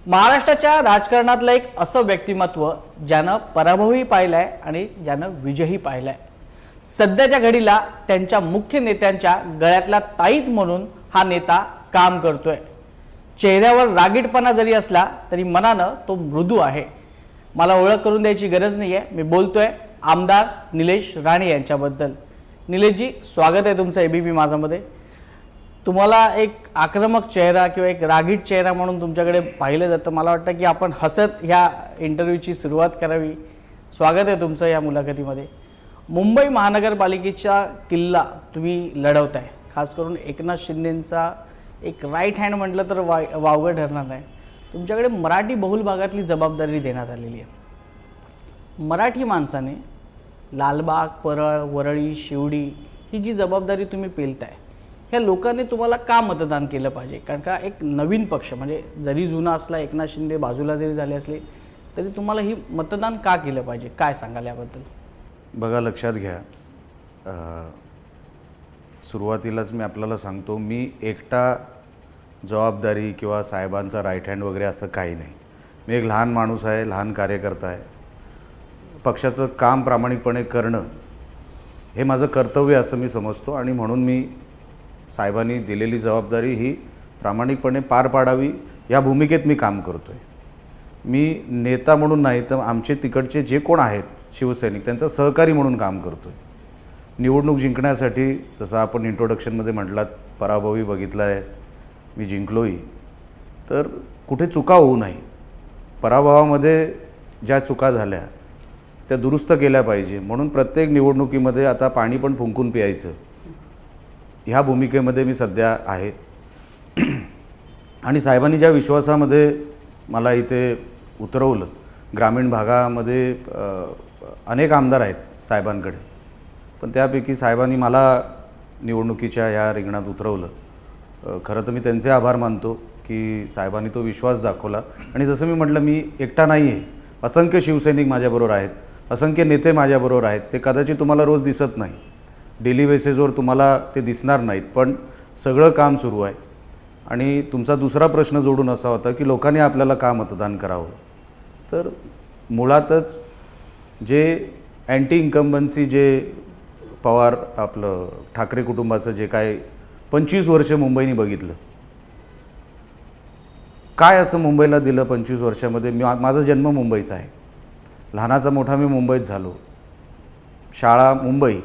महाराष्ट्राच्या राजकारणातलं एक असं व्यक्तिमत्व ज्यानं पराभवही पाहिलाय आणि ज्यानं विजयही पाहिलाय। सध्याच्या घडीला त्यांच्या मुख्य नेत्यांच्या गळ्यातला ताईत म्हणून हा नेता काम करतोय। चेहऱ्यावर रागीटपणा जरी असला तरी मनानं तो मृदू आहे। मला ओळख करून द्यायची गरज नाहीये, मी बोलतोय आमदार निलेश राणे यांच्याबद्दल। निलेशजी, स्वागत आहे तुमचं एबीपी माझामध्ये। तुम्हाला एक आक्रमक चेहरा किंवा एक रागीट चेहरा म्हणून तुमच्याकडे पाहिलं जातं। मला वाटतं की आपण हसत ह्या इंटरव्ह्यूची सुरुवात करावी। स्वागत आहे तुमचं या मुलाखतीमध्ये। मुंबई महानगरपालिकेचा किल्ला तुम्ही लढवताय, खास करून एकनाथ शिंदेंचा एक राईट हँड म्हटलं तर वावगं ठरणार नाही। तुमच्याकडे मराठी बहुल भागातली जबाबदारी देण्यात आलेली आहे। मराठी माणसाने लालबाग, परळ, वरळी, शिवडी ही जी जबाबदारी तुम्ही पेलताय, ह्या लोकांनी तुम्हाला का मतदान केलं पाहिजे? कारण का एक नवीन पक्ष म्हणजे जरी जुना असला, एकनाथ शिंदे बाजूला जरी झाले असले तरी तुम्हाला ही मतदान का केलं पाहिजे? काय सांगाल याबद्दल? बघा, लक्षात घ्या, सुरुवातीलाच मी आपल्याला सांगतो, मी एकटा जबाबदारी किंवा साहेबांचा राईट हँड वगैरे असं काही नाही। मी एक लहान माणूस आहे, लहान कार्यकर्ता आहे। पक्षाचं काम प्रामाणिकपणे करणं हे माझं कर्तव्य असं मी समजतो आणि म्हणून मी साहेबांनी दिलेली जबाबदारी ही प्रामाणिकपणे पार पाडावी या भूमिकेत मी काम करतो आहे। मी नेता म्हणून नाही तर आमचे तिकडचे जे कोण आहेत शिवसैनिक त्यांचा सहकारी म्हणून काम करतो आहे। निवडणूक जिंकण्यासाठी जसं आपण इंट्रोडक्शनमध्ये म्हटलात, पराभवही बघितला आहे, मी जिंकलोही, तर कुठे चुका होऊ नये, पराभवामध्ये ज्या चुका झाल्या त्या दुरुस्त केल्या पाहिजे म्हणून प्रत्येक निवडणुकीमध्ये आता पाणी पण फुंकून प्यायचं ह्या भूमिकेमध्ये मी सध्या आहे। आणि साहेबांनी ज्या विश्वासामध्ये मला इथे उतरवलं, ग्रामीण भागामध्ये अनेक आमदार आहेत साहेबांकडे, पण त्यापैकी साहेबांनी मला निवडणुकीच्या ह्या रिंगणात उतरवलं। खरं तर मी त्यांचे आभार मानतो की साहेबांनी तो विश्वास दाखवला। आणि जसं मी म्हटलं, मी एकटा नाही आहे, असंख्य शिवसैनिक माझ्याबरोबर आहेत, असंख्य नेते माझ्याबरोबर आहेत। ते कदाचित तुम्हाला रोज दिसत नाही, डेली बेसिसवर तुम्हाला ते दिसणार नाहीत, पण सगळं काम सुरू आहे। आणि तुमचा दुसरा प्रश्न जोडून असा होता की लोकांनी आपल्याला का मतदान करावं, तर मुळातच जे अँटी इन्कम्बन्सी जे पवार आपलं ठाकरे कुटुंबाचं जे काय 25 वर्ष मुंबईने बघितलं, काय असं मुंबईला दिलं 25 वर्षामध्ये? माझा जन्म मुंबईचा आहे, लहानाचा मोठा मी मुंबईत झालो, शाळा मुंबई,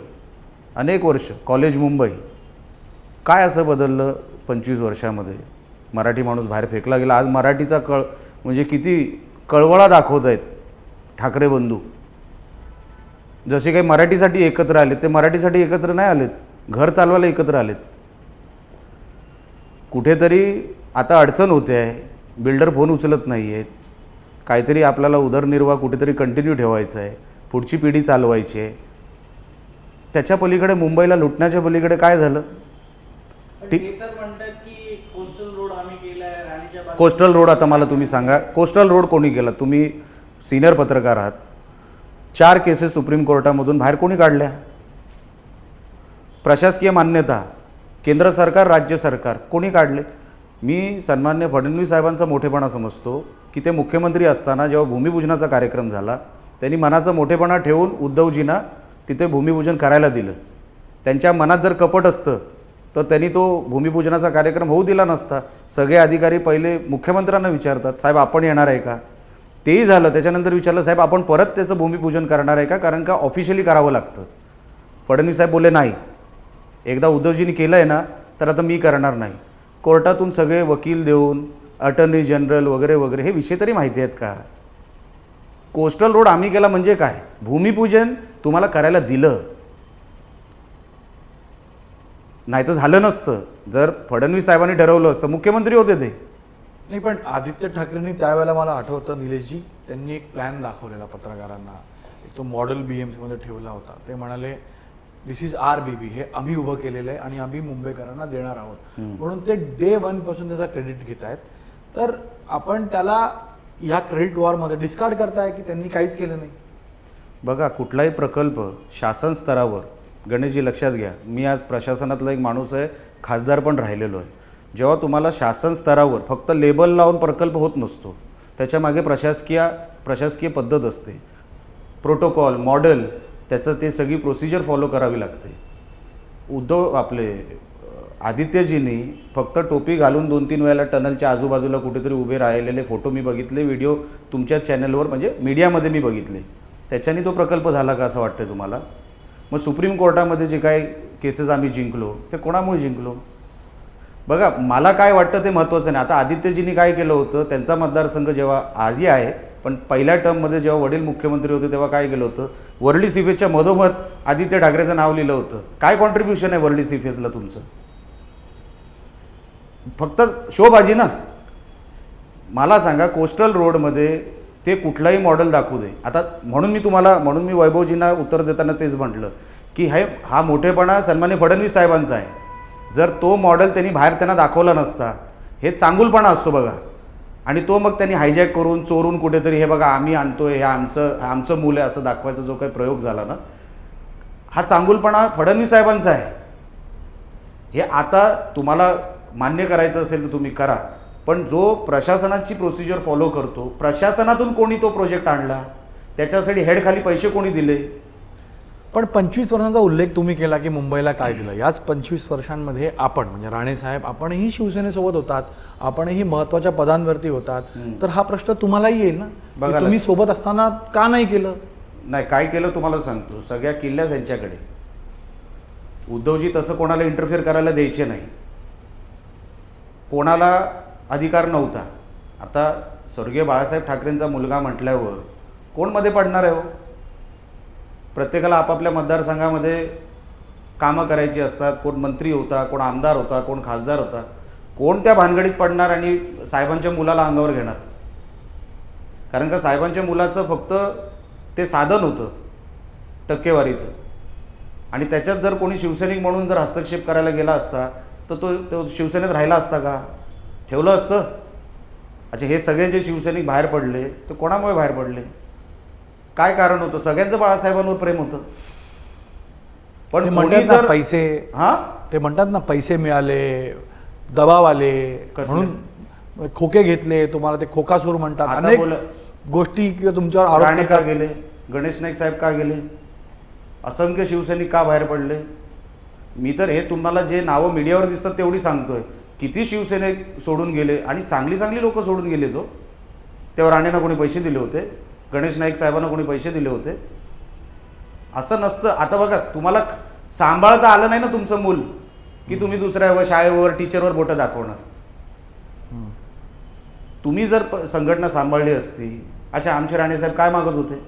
अनेक वर्ष कॉलेज मुंबई। काय असं बदललं 25 वर्षामध्ये? मराठी माणूस बाहेर फेकला गेला। आज मराठीचा म्हणजे किती कळवळा दाखवत आहेत ठाकरे बंधू। जसे काही मराठीसाठी एकत्र आलेत, ते मराठीसाठी एकत्र नाही आलेत, घर चालवायला एकत्र आलेत। कुठेतरी आता अडचण होते आहे, बिल्डर फोन उचलत नाही आहेत, काहीतरी आपल्याला उदरनिर्वाह कुठेतरी कंटिन्यू ठेवायचा आहे, पुढची पिढी चालवायची आहे। त्याच्या पलीकडे मुंबईला लुटण्याच्या पलीकडे काय झालं? कोस्टल रोड आता मला तुम्ही सांगा, कोस्टल रोड कोणी केला? तुम्ही सिनियर पत्रकार आहात, 4 केसेस सुप्रीम कोर्टामधून बाहेर कोणी काढल्या? प्रशासकीय मान्यता केंद्र सरकार, राज्य सरकार, कोणी काढले? मी सन्मान्य फडणवीस साहेबांचा मोठेपणा समजतो की ते मुख्यमंत्री असताना जेव्हा भूमिपूजनाचा कार्यक्रम झाला, त्यांनी मनाचा मोठेपणा ठेवून उद्धवजींना तिथे भूमिपूजन करायला दिलं। त्यांच्या मनात जर कपट असतं तर त्यांनी तो भूमिपूजनाचा कार्यक्रम होऊ दिला नसता। सगळे अधिकारी पहिले मुख्यमंत्र्यांना विचारतात, साहेब आपण येणार आहे का? तेही झालं, त्याच्यानंतर विचारलं, साहेब आपण परत त्याचं भूमिपूजन करणार आहे का? कारण का ऑफिशियली करावं लागतं। फडणवीस साहेब बोलले नाही, एकदा उद्धवजींनी केलं आहे ना तर आता मी करणार नाही। कोर्टातून सगळे वकील देऊन, अटर्नी जनरल वगैरे वगैरे, हे विषय तरी माहिती आहेत का? कोस्टल रोड आम्ही केला म्हणजे काय? भूमिपूजन तुम्हाला करायला दिलं, नाही तर झालं नसतं। जर फडणवीस साहेबांनी ठरवलं असतं, मुख्यमंत्री होते ते नाही, पण आदित्य ठाकरेंनी त्यावेळेला मला आठवतं निलेशजी, त्यांनी एक प्लॅन दाखवलेला पत्रकारांना, एक तो मॉडेल BMCमध्ये ठेवला होता। ते म्हणाले दिस इज आर BB, हे आम्ही उभं केलेलं आहे आणि आम्ही मुंबईकरांना देणार आहोत, म्हणून ते डे 1 पासून त्याचा क्रेडिट घेत आहेत। तर आपण त्याला ह्या क्रेडिट वॉरमध्ये डिस्कार्ड करताय की त्यांनी काहीच केलं नाही? बघा, कुठलाही प्रकल्प शासन स्तरावर, गणेशजी लक्षात घ्या, मी आज प्रशासनातला एक माणूस आहे, खासदार पण राहिलेलो आहे। जेव्हा तुम्हाला शासन स्तरावर फक्त लेबल लावून प्रकल्प होत नसतो, त्याच्यामागे प्रशासकीय पद्धत असते, प्रोटोकॉल, मॉडेल, त्याचं ते सगळी प्रोसिजर फॉलो करावी लागते. आदित्यजींनी फक्त टोपी घालून 2-3 वेळेला टनलच्या आजूबाजूला कुठेतरी उभे राहिलेले फोटो मी बघितले, व्हिडिओ तुमच्या चॅनलवर म्हणजे मीडियामध्ये मी बघितले. त्याच्याने तो प्रकल्प झाला का असं वाटतं तुम्हाला? मग सुप्रीम कोर्टामध्ये जे काही केसेस आम्ही जिंकलो ते कोणामुळे जिंकलो? बघा, मला काय वाटतं ते महत्त्वाचं नाही. आता आदित्यजींनी काय केलं होतं, त्यांचा मतदारसंघ जेव्हा आजही आहे, पण पहिल्या टर्ममध्ये जेव्हा वडील मुख्यमंत्री होते तेव्हा काय केलं होतं, वर्ली सीफेसच्या मधोमध आदित्य ठाकरेचं नाव लिहिलं होतं. काय कॉन्ट्रीब्युशन आहे वर्ली सीफेसला तुमचं? फक्त शोबाजी ना. मला सांगा, कोस्टल रोडमध्ये ते कुठलाही मॉडेल दाखवू दे. आता म्हणून मी वैभवजींना उत्तर देताना तेच म्हटलं की हा मोठेपणा सन्मान्य फडणवीस साहेबांचा आहे. जर तो मॉडेल त्यांनी बाहेर त्यांना दाखवला नसता, हे चांगुलपणा असतो बघा. आणि तो मग त्यांनी हायजॅक करून चोरून कुठेतरी हे बघा आम्ही आणतोय, हे आमचं मूल आहे असं दाखवायचा जो काही प्रयोग झाला ना, हा चांगुलपणा फडणवीस साहेबांचा आहे. हे आता तुम्हाला मान्य करायचं असेल तर तुम्ही करा, पण जो प्रशासनाची प्रोसिजर फॉलो करतो, प्रशासनातून कोणी तो प्रोजेक्ट आणला, त्याच्यासाठी हेडखाली पैसे कोणी दिले? पण 25 वर्षांचा उल्लेख तुम्ही केला की मुंबईला काय दिलं. याच 25 वर्षांमध्ये आपण म्हणजे राणे साहेब आपणही शिवसेनेसोबत होतात, आपणही महत्त्वाच्या पदांवरती होतात. तर हा प्रश्न तुम्हालाही येईल ना, बघा की तुम्ही सोबत असताना का नाही केलं? नाही, काय केलं तुम्हाला सांगतो. सगळ्या किल्ल्या त्यांच्याकडे. उद्धवजी तसं कोणाला इंटरफिअर करायला द्यायचे नाही, कोणाला अधिकार नव्हता. आता स्वर्गीय बाळासाहेब ठाकरेंचा मुलगा म्हटल्यावर कोण मध्ये पडणार आहे हो? प्रत्येकाला आपापल्या मतदारसंघामध्ये कामं करायची असतात. कोण मंत्री होता, कोण आमदार होता, कोण खासदार होता. कोण त्या भानगडीत पडणार आणि साहेबांच्या मुलाला अंगावर घेणार? कारण का साहेबांच्या मुलाचं फक्त ते साधन होतं टक्केवारीचं, आणि त्याच्यात जर कोणी शिवसैनिक म्हणून जर हस्तक्षेप करायला गेला असता तर तो शिवसेनेत राहिला असता का? ठेवलं असतं? अच्छा, हे सगळे जे शिवसैनिक बाहेर पडले ते कोणामुळे बाहेर पडले? काय कारण होतं? सगळ्यांचं बाळासाहेबांवर प्रेम होतं. पण कोणी जर पैसे, ते म्हणतात ना पैसे मिळाले, दबाव आले म्हणून खोके घेतले, तुम्हाला ते खोकासूर म्हणतात, अनेक गोष्टी किंवा तुमच्यावर आरोप का गेले, गणेश नाईक साहेब का गेले, असंख्य शिवसैनिक का बाहेर पडले? मी तर हे तुम्हाला जे नावं मीडियावर दिसतात तेवढी सांगतोय. किती शिवसैनिक सोडून गेले, आणि चांगली लोक सोडून गेले. तेव्हा राणेंना कोणी पैसे दिले होते, गणेश नाईक साहेबांना कोणी पैसे दिले होते? असं नसतं. आता बघा, तुम्हाला सांभाळता आलं नाही ना तुमचं मूल, की तुम्ही दुसऱ्यावर, शाळेवर, टीचरवर बोटं दाखवणार. तुम्ही जर संघटना सांभाळली असती. अच्छा, आमचे राणेसाहेब काय मागत होते?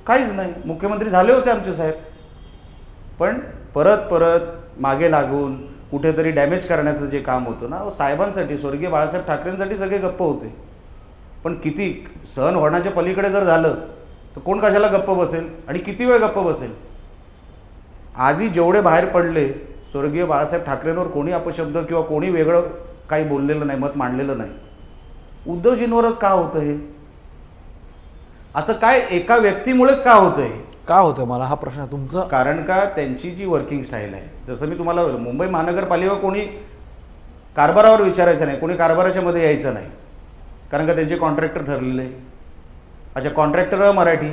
काहीच नाही. मुख्यमंत्री झाले होते आमचे साहेब, पण परत मागे लागून कुठेतरी डॅमेज करण्याचं जे काम होतं ना, साहेबांसाठी, स्वर्गीय बाळासाहेब ठाकरेंसाठी सगळे गप्प होते. पण किती सहन होण्याच्या पलीकडे जर झालं तर कोण कशाला गप्प बसेल, आणि किती वेळ गप्प बसेल? आजही जेवढे बाहेर पडले, स्वर्गीय बाळासाहेब ठाकरेंवर कोणी अपशब्द किंवा कोणी वेगळं काही बोललेलं नाही, मत मांडलेलं नाही. उद्धवजींवरच का होतं हे? असं काय एका व्यक्तीमुळेच का होतं हे? का होतं, मला हा प्रश्न तुमचा. कारण का त्यांची जी वर्किंग स्टाईल आहे, जसं मी तुम्हाला मुंबई महानगरपालिका कोणी कारभारावर विचारायचं नाही, कोणी कारभाराच्या मध्ये यायचं नाही, कारण का त्यांचे कॉन्ट्रॅक्टर ठरलेले. अच्छा, कॉन्ट्रॅक्टर मराठी,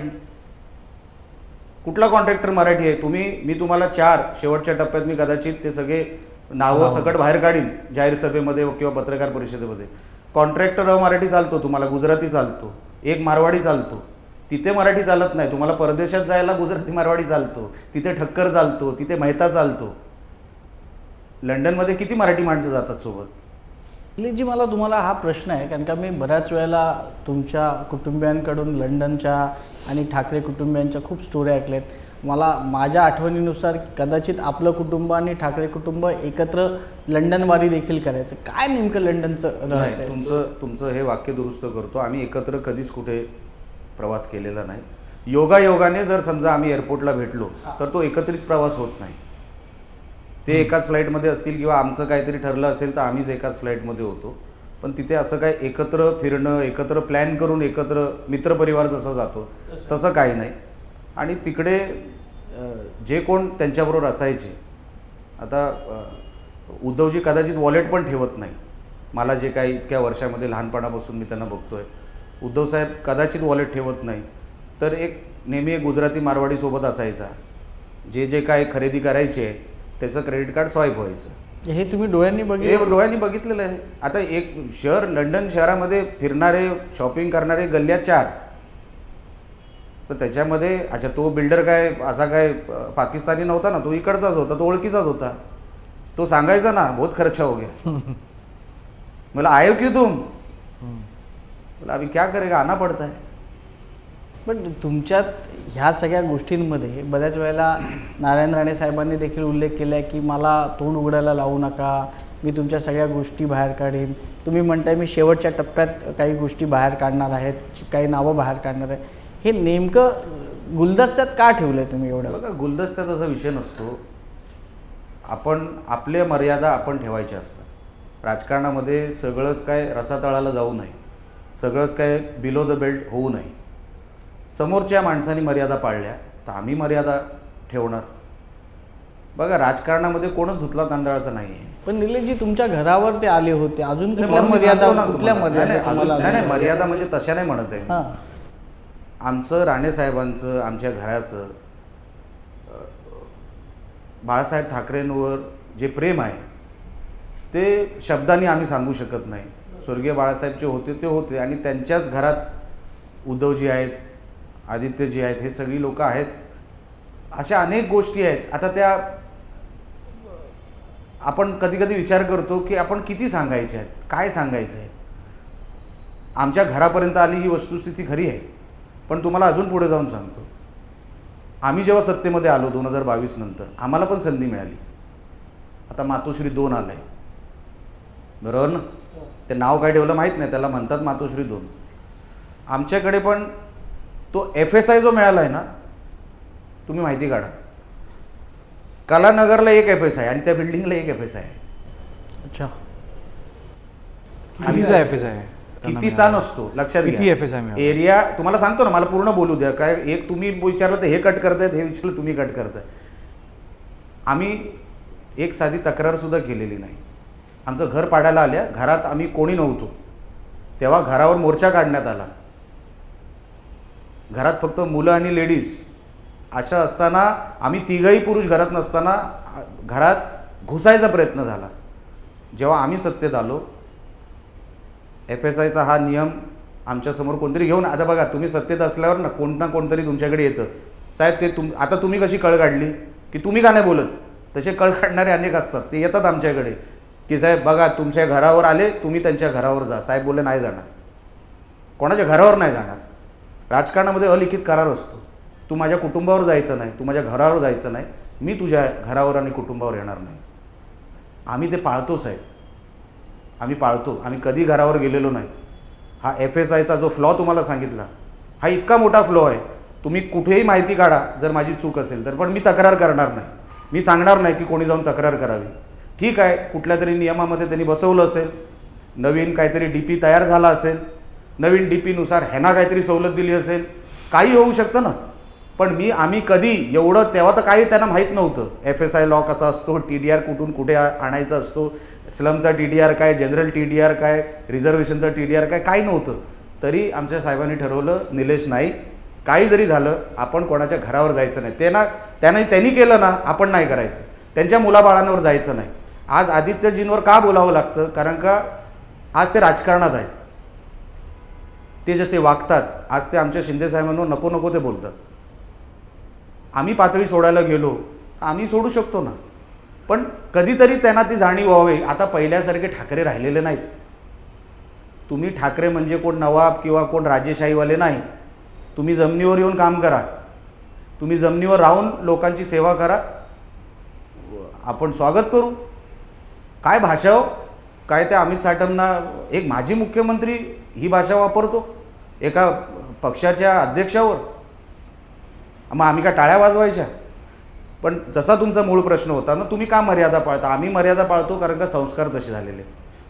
कुठला कॉन्ट्रॅक्टर मराठी आहे? मी तुम्हाला 4 शेवटच्या टप्प्यात मी कदाचित ते सगळे नावं सकट बाहेर काढीन जाहीर सभेमध्ये किंवा पत्रकार परिषदेमध्ये. कॉन्ट्रॅक्टर मराठी चालतो, तुम्हाला गुजराती चालतो, एक मारवाडी चालतो. तिथे मराठी चालत नाही. तुम्हाला परदेशात जायला गुजराती मारवाडी चालतो, तिथे ठक्कर चालतो, तिथे मेहता चालतो. लंडनमध्ये किती मराठी माणसं जातात सोबत? जी मला तुम्हाला हा प्रश्न आहे, कारण का मी बऱ्याच वेळेला तुमच्या कुटुंबियांकडून लंडनच्या आणि ठाकरे कुटुंबियांच्या खूप स्टोरी ऐकल्यात. मला माझ्या आठवणीनुसार कदाचित आपलं कुटुंब आणि ठाकरे कुटुंब एकत्र लंडनवारी देखील करायचं. काय नेमकं लंडनचं रहस्य आहे? तुमचं हे वाक्य दुरुस्त करतो. आम्ही एकत्र कधीच कुठे प्रवास केलेला नाही. योगायोगाने जर समजा आम्ही एअरपोर्टला भेटलो तर तो एकत्रित प्रवास होत नाही. ते एकाच फ्लाईटमध्ये असतील किंवा आमचं काहीतरी ठरलं असेल तर आम्हीच एकाच फ्लाईटमध्ये होतो. पण तिथे असं काय एकत्र फिरणं, एकत्र प्लॅन करून एकत्र मित्रपरिवार जसा जातो तसं काही नाही. आणि तिकडे जे कोण त्यांच्याबरोबर असायचे, आता उद्धवजी कदाचित वॉलेट पण ठेवत नाही, मला जे काही इतक्या वर्षामध्ये लहानपणापासून मी त्यांना बघतो आहे, उद्धवसाहेब कदाचित वॉलेट ठेवत नाही तर नेहमी एक गुजराती मारवाडी सोबत असायचा. जे काय खरेदी करायची आहे त्याचं क्रेडिट कार्ड स्वाईप व्हायचं. हे तुम्ही डोळ्यांनी हे बघितलं? डोळ्यांनी बघितलेलं आहे. आता एक शहर लंडन शहरामध्ये फिरणारे शॉपिंग करणारे गल्ल्या 4, तर त्याच्यामध्ये अच्छा तो बिल्डर काय असा काय पाकिस्तानी नव्हता ना, तो इकडचाच होता, तो ओळखीचाच होता. तो सांगायचा ना बहुत खर्चा हो गया. मला आयो क्यों तुम, बोला अभी क्या करेगा, आना पडता है. पण तुमच्यात ह्या सगळ्या गोष्टींमध्ये बऱ्याच वेळेला नारायण राणे साहेबांनी देखील उल्लेख केला आहे की मला तोंड उघडायला लावू नका, मी तुमच्या सगळ्या गोष्टी बाहेर काढीन. तुम्ही म्हणताय मी शेवटच्या टप्प्यात काही गोष्टी बाहेर काढणार आहेत, काही नावं बाहेर काढणार आहे. हे नेमकं गुलदस्त्यात का ठेवलं आहे तुम्ही एवढं? बघा, गुलदस्त्यात असा विषय नसतो. आपण आपल्या मर्यादा आपण ठेवायच्या असतात. राजकारणामध्ये सगळंच काय रसातळाला जाऊ नये, सगळंच काय बिलो द बेल्ट होऊ नये. समोरच्या माणसांनी मर्यादा पाळल्या तर आम्ही मर्यादा ठेवणार. बघा, राजकारणामध्ये कोणच धुतला तांदळाचा नाही आहे. पण निलेशजी तुमच्या घरावर ते आले होते, अजून कुठल्या म्हणून मी मर्यादा, सांगतो ना कुठल्या तुम्हाला. मर्यादा नाही, तुम्हाला नाही, अजून? मर्यादा म्हणजे तशा नाही म्हणत आहे मी. हां. आमचं राणेसाहेबांचं, आमच्या घराचं, बाळासाहेब ठाकरेंवर जे प्रेम आहे ते शब्दांनी आम्ही सांगू शकत नाही. स्वर्गीय बाळासाहेब जे होते ते होते, आणि त्यांच्याच घरात उद्धवजी आहेत, आदित्यजी आहेत, हे सगळी लोक आहेत. अशा अनेक गोष्टी आहेत. आता त्या आपण कधी कधी विचार करतो की आपण किती सांगायचे आहेत, काय सांगायचं आहे. आमच्या घरापर्यंत आली ही वस्तुस्थिती खरी आहे. पण तुम्हाला अजून पुढे जाऊन सांगतो, आम्ही जेव्हा सत्तेमध्ये आलो 2022 नंतर आम्हाला पण संधी मिळाली. आता मातोश्री 2 आलं आहे, बरोबर ना? ते नाव काय ठेवलं माहीत नाही, त्याला म्हणतात मातोश्री 2. आमच्याकडे पण तो FSI जो मिळाला आहे ना, तुम्ही माहिती काढा. कलानगरला एक FSI आणि त्या बिल्डिंगला एक FSI आहे. अच्छा. कितीचा FSI आहे? कितीचा नसतो, लक्षात किती घ्या. FSI मिळाला? एरिया तुम्हाला सांगतो ना, मला पूर्ण बोलू द्या. काय एक तुम्ही विचारलं तर हे कट करतायत, हे विचारलं तुम्ही कट करताय. आम्ही एक साधी तक्रारसुद्धा केलेली नाही. आमचं घर पाडायला आल्या, घरात आम्ही कोणी नव्हतो तेव्हा घरावर मोर्चा काढण्यात आला. घरात फक्त मुलं आणि लेडीज अशा असताना आम्ही तिघही पुरुष घरात नसताना घरात घुसायचा प्रयत्न झाला. जेव्हा आम्ही सत्तेत आलो, FSIचा हा नियम आमच्यासमोर कोणतरी घेऊन, आता बघा तुम्ही सत्तेत असल्यावर ना कोणतरी तुमच्याकडे येतं, साहेब ते आता तुम्ही कशी कळ काढली की तुम्ही का नाही बोलत, तसे कळ काढणारे अनेक असतात. ते येतात आमच्याकडे की साहेब बघा तुमच्या घरावर आले, तुम्ही त्यांच्या घरावर जा. साहेब बोलले नाही जाणार, कोणाच्या घरावर नाही जाणार. राजकारणामध्ये अलिखित करार असतो. तू माझ्या कुटुंबावर जायचं नाही, तू माझ्या घरावर जायचं नाही, मी तुझ्या घरावर आणि कुटुंबावर येणार नाही. आम्ही ते पाळतो साहेब, आम्ही पाळतो. आम्ही कधी घरावर गेलेलो नाही. हा FSIचा जो फ्लॉ तुम्हाला सांगितला, हा इतका मोठा फ्लॉ आहे. तुम्ही कुठेही माहिती काढा जर माझी चूक असेल तर, पण मी तक्रार करणार नाही. मी सांगणार नाही की कोणी जाऊन तक्रार करावी. ठीक आहे, कुठल्या तरी नियमामध्ये त्यांनी बसवलं असेल, नवीन काहीतरी DP तयार झाला असेल, नवीन DPनुसार ह्यांना काहीतरी सवलत दिली असेल, काही होऊ शकतं ना. पण आम्ही कधी एवढं, तेव्हा तर काही त्यांना माहीत नव्हतं. FSI लॉ कसा असतो, TDR कुठून कुठे आणायचा असतो, स्लमचा TDR काय, जनरल TDR काय, रिझर्वेशनचा TDR काय, काही नव्हतं. तरी आमच्या साहेबांनी ठरवलं, निलेश नाही, काही जरी झालं आपण कोणाच्या घरावर जायचं नाही. त्यांनी केलं ना, आपण नाही करायचं. त्यांच्या मुलाबाळांवर जायचं नाही. आज आदित्यजींवर का बोलावं लागतं? कारण का आज ते राजकारणात आहेत. ते जसे वागतात, आज ते आमच्या शिंदे साहेबांवर नको नको ते बोलतात. आम्ही पातळी सोडायला गेलो, आम्ही सोडू शकतो ना, पण कधीतरी त्यांना ती जाणीव व्हावी. आता पहिल्यासारखे ठाकरे राहिलेले नाहीत. तुम्ही ठाकरे म्हणजे कोण नवाब किंवा कोण राजेशाहीवाले नाही. तुम्ही जमिनीवर येऊन काम करा, तुम्ही जमिनीवर राहून लोकांची सेवा करा, आपण स्वागत करू. काय भाषा हो, काय त्या अमित साटमना एक माजी मुख्यमंत्री ही भाषा वापरतो एका पक्षाच्या अध्यक्षावर. मग आम्ही का टाळ्या वाजवायच्या? पण जसा तुमचा मूळ प्रश्न होता ना, तुम्ही का मर्यादा पाळता? आम्ही मर्यादा पाळतो कारण का संस्कार तसे झालेले.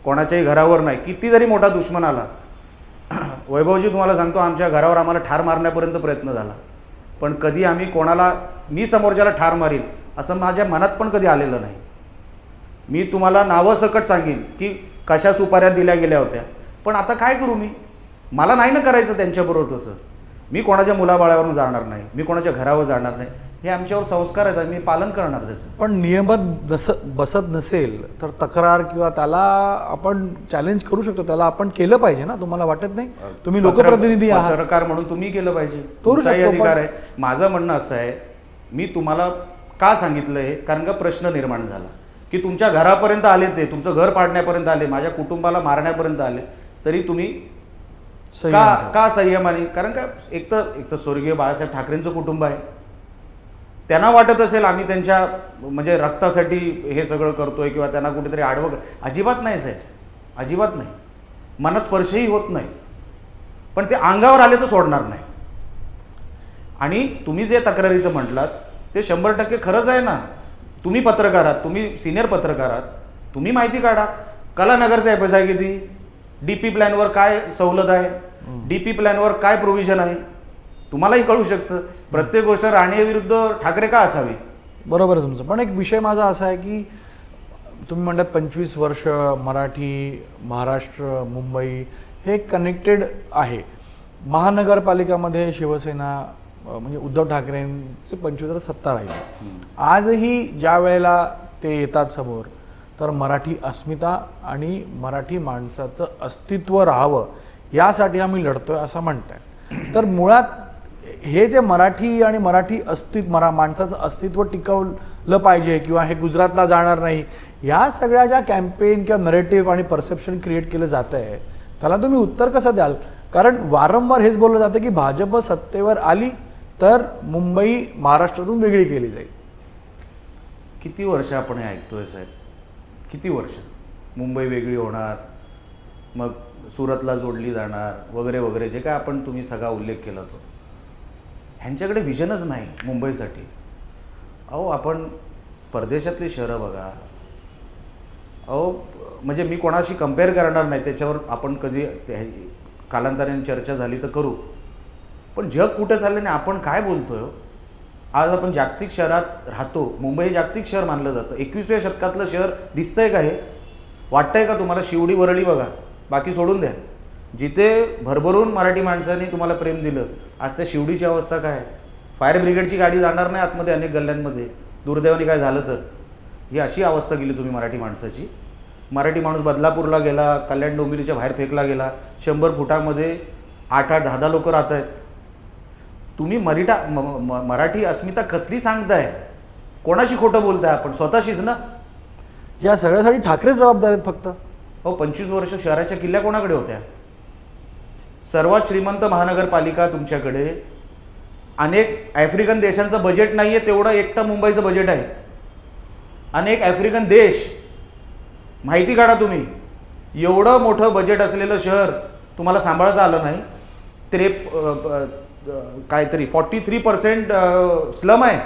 कोणाच्याही घरावर नाही, किती जरी मोठा दुश्मन आला. वैभवजी तुम्हाला सांगतो, आमच्या घरावर आम्हाला ठार मारण्यापर्यंत प्रयत्न झाला, पण कधी आम्ही कोणाला मी समोरच्याला ठार मारील असं माझ्या मनात पण कधी आलेलं नाही. मी तुम्हाला नावं सकट सांगेन की कशा सुपाऱ्या दिल्या गेल्या होत्या. पण आता काय करू मी, मला नाही ना करायचं त्यांच्याबरोबर तसं. मी कोणाच्या मुलाबाळावरून जाणार नाही, मी कोणाच्या घरावर जाणार नाही. हे आमच्यावर संस्कार आहेत, मी पालन करणार त्याचं. पण नियमात बसत नसेल तर तक्रार किंवा त्याला आपण चॅलेंज करू शकतो, त्याला आपण केलं पाहिजे ना, तुम्हाला वाटत नाही? तुम्ही लोकप्रतिनिधी आहात, पत्रकार म्हणून तुम्ही केलं पाहिजे, करू तुमचाही शकतो. अधिकार आहे. माझं म्हणणं असं आहे, मी तुम्हाला का सांगितलं हे, कारण का प्रश्न निर्माण झाला की तुमच्या घरापर्यंत आले, ते तुमचं घर पाडण्यापर्यंत आले, माझ्या कुटुंबाला मारण्यापर्यंत आले, तरी तुम्ही का संयमाने? कारण का एक तर स्वर्गीय बाळासाहेब ठाकरेंचं कुटुंब आहे, त्यांना वाटत असेल आम्ही त्यांच्या म्हणजे रक्तासाठी हे सगळं करतोय किंवा त्यांना कुठेतरी आडवं. अजिबात नाही साहेब, अजिबात नाही. मनात स्पर्शही होत नाही, पण ते अंगावर आले तर सोडणार नाही. आणि तुम्ही जे तक्रारीचं म्हटलात ते 100% खरंच आहे ना. तुम्ही पत्रकार आहात, तुम्ही सिनियर पत्रकार आहात, तुम्ही माहिती काढा. कलानगरचा FSI किती, DP प्लॅनवर काय सवलत आहे, DP प्लॅनवर काय प्रोव्हिजन आहे, तुम्हालाही कळू शकतं. प्रत्येक गोष्ट राणे विरुद्ध ठाकरे का असावी? बरोबर आहे तुमचं. पण एक विषय माझा असा आहे की तुम्ही म्हणतात 25 वर्ष मराठी, महाराष्ट्र, मुंबई हे कनेक्टेड आहे. महानगरपालिकामध्ये शिवसेना म्हणजे उद्धव ठाकरेंचे 25 वर्ष सत्ता राहिली. आजही ज्या वेळेला ते येतात समोर तर मराठी अस्मिता आणि मराठी माणसाचं अस्तित्व राहावं यासाठी आम्ही लढतोय असं म्हणताय. तर मुळात हे जे मराठी आणि मराठी माणसाचं अस्तित्व टिकवलं पाहिजे किंवा हे गुजरातला जाणार नाही, या सगळ्या ज्या कॅम्पेन किंवा नरेटिव्ह आणि परसेप्शन क्रिएट केलं जात आहे त्याला तुम्ही उत्तर कसं द्याल? कारण वारंवार हेच बोललं जातं की भाजप सत्तेवर आली तर मुंबई महाराष्ट्रातून वेगळी केली जाईल. किती वर्ष आपण हे ऐकतोय साहेब, किती वर्ष? मुंबई वेगळी होणार, मग सुरतला जोडली जाणार वगैरे वगैरे, जे काय आपण तुम्ही सगळा उल्लेख केला तो. ह्यांच्याकडे विजनच नाही मुंबईसाठी. अहो आपण परदेशातली शहरं बघा. अहो म्हणजे मी कोणाशी कम्पेअर करणार नाही, त्याच्यावर आपण कधी कालांतराने चर्चा झाली तर करू. पण जग कुठं चाललं नाही, आपण काय बोलतोय? आज आपण जागतिक शहरात राहतो, मुंबई जागतिक शहर मानलं जातं. 21व्या शतकातलं शहर दिसतंय का हे? वाटतंय का तुम्हाला? शिवडी वरळी बघा, बाकी सोडून द्या. जिथे भरभरून मराठी माणसांनी तुम्हाला प्रेम दिलं, आज त्या शिवडीची अवस्था काय आहे? फायर ब्रिगेडची गाडी जाणार नाही आतमध्ये अनेक गल्ल्यांमध्ये, दुर्दैवाने काय झालं तर. ही अशी अवस्था केली तुम्ही मराठी माणसाची. मराठी माणूस बदलापूरला गेला, कल्याण डोंबिवलीच्या बाहेर फेकला गेला, 100 फुटामध्ये 8-8, 10-10 लोक राहत आहेत. तुम्ही मराठी अस्मिता कसली सांगताय? कोणाशी खोटं बोलताय आपण? स्वतःशीच ना. या सगळ्यासाठी ठाकरेच जबाबदार आहेत फक्त. हो, 25 वर्ष शहराच्या किल्ल्या कोणाकडे होत्या? सर्वात श्रीमंत महानगरपालिका तुमच्याकडे. अनेक आफ्रिकन देशांचं बजेट नाही आहे तेवढं एकटं मुंबईचं बजेट आहे. अनेक आफ्रिकन देश, माहिती काढा तुम्ही. एवढं मोठं बजेट असलेलं शहर तुम्हाला सांभाळता आलं नाही. काहीतरी 43% स्लम आहे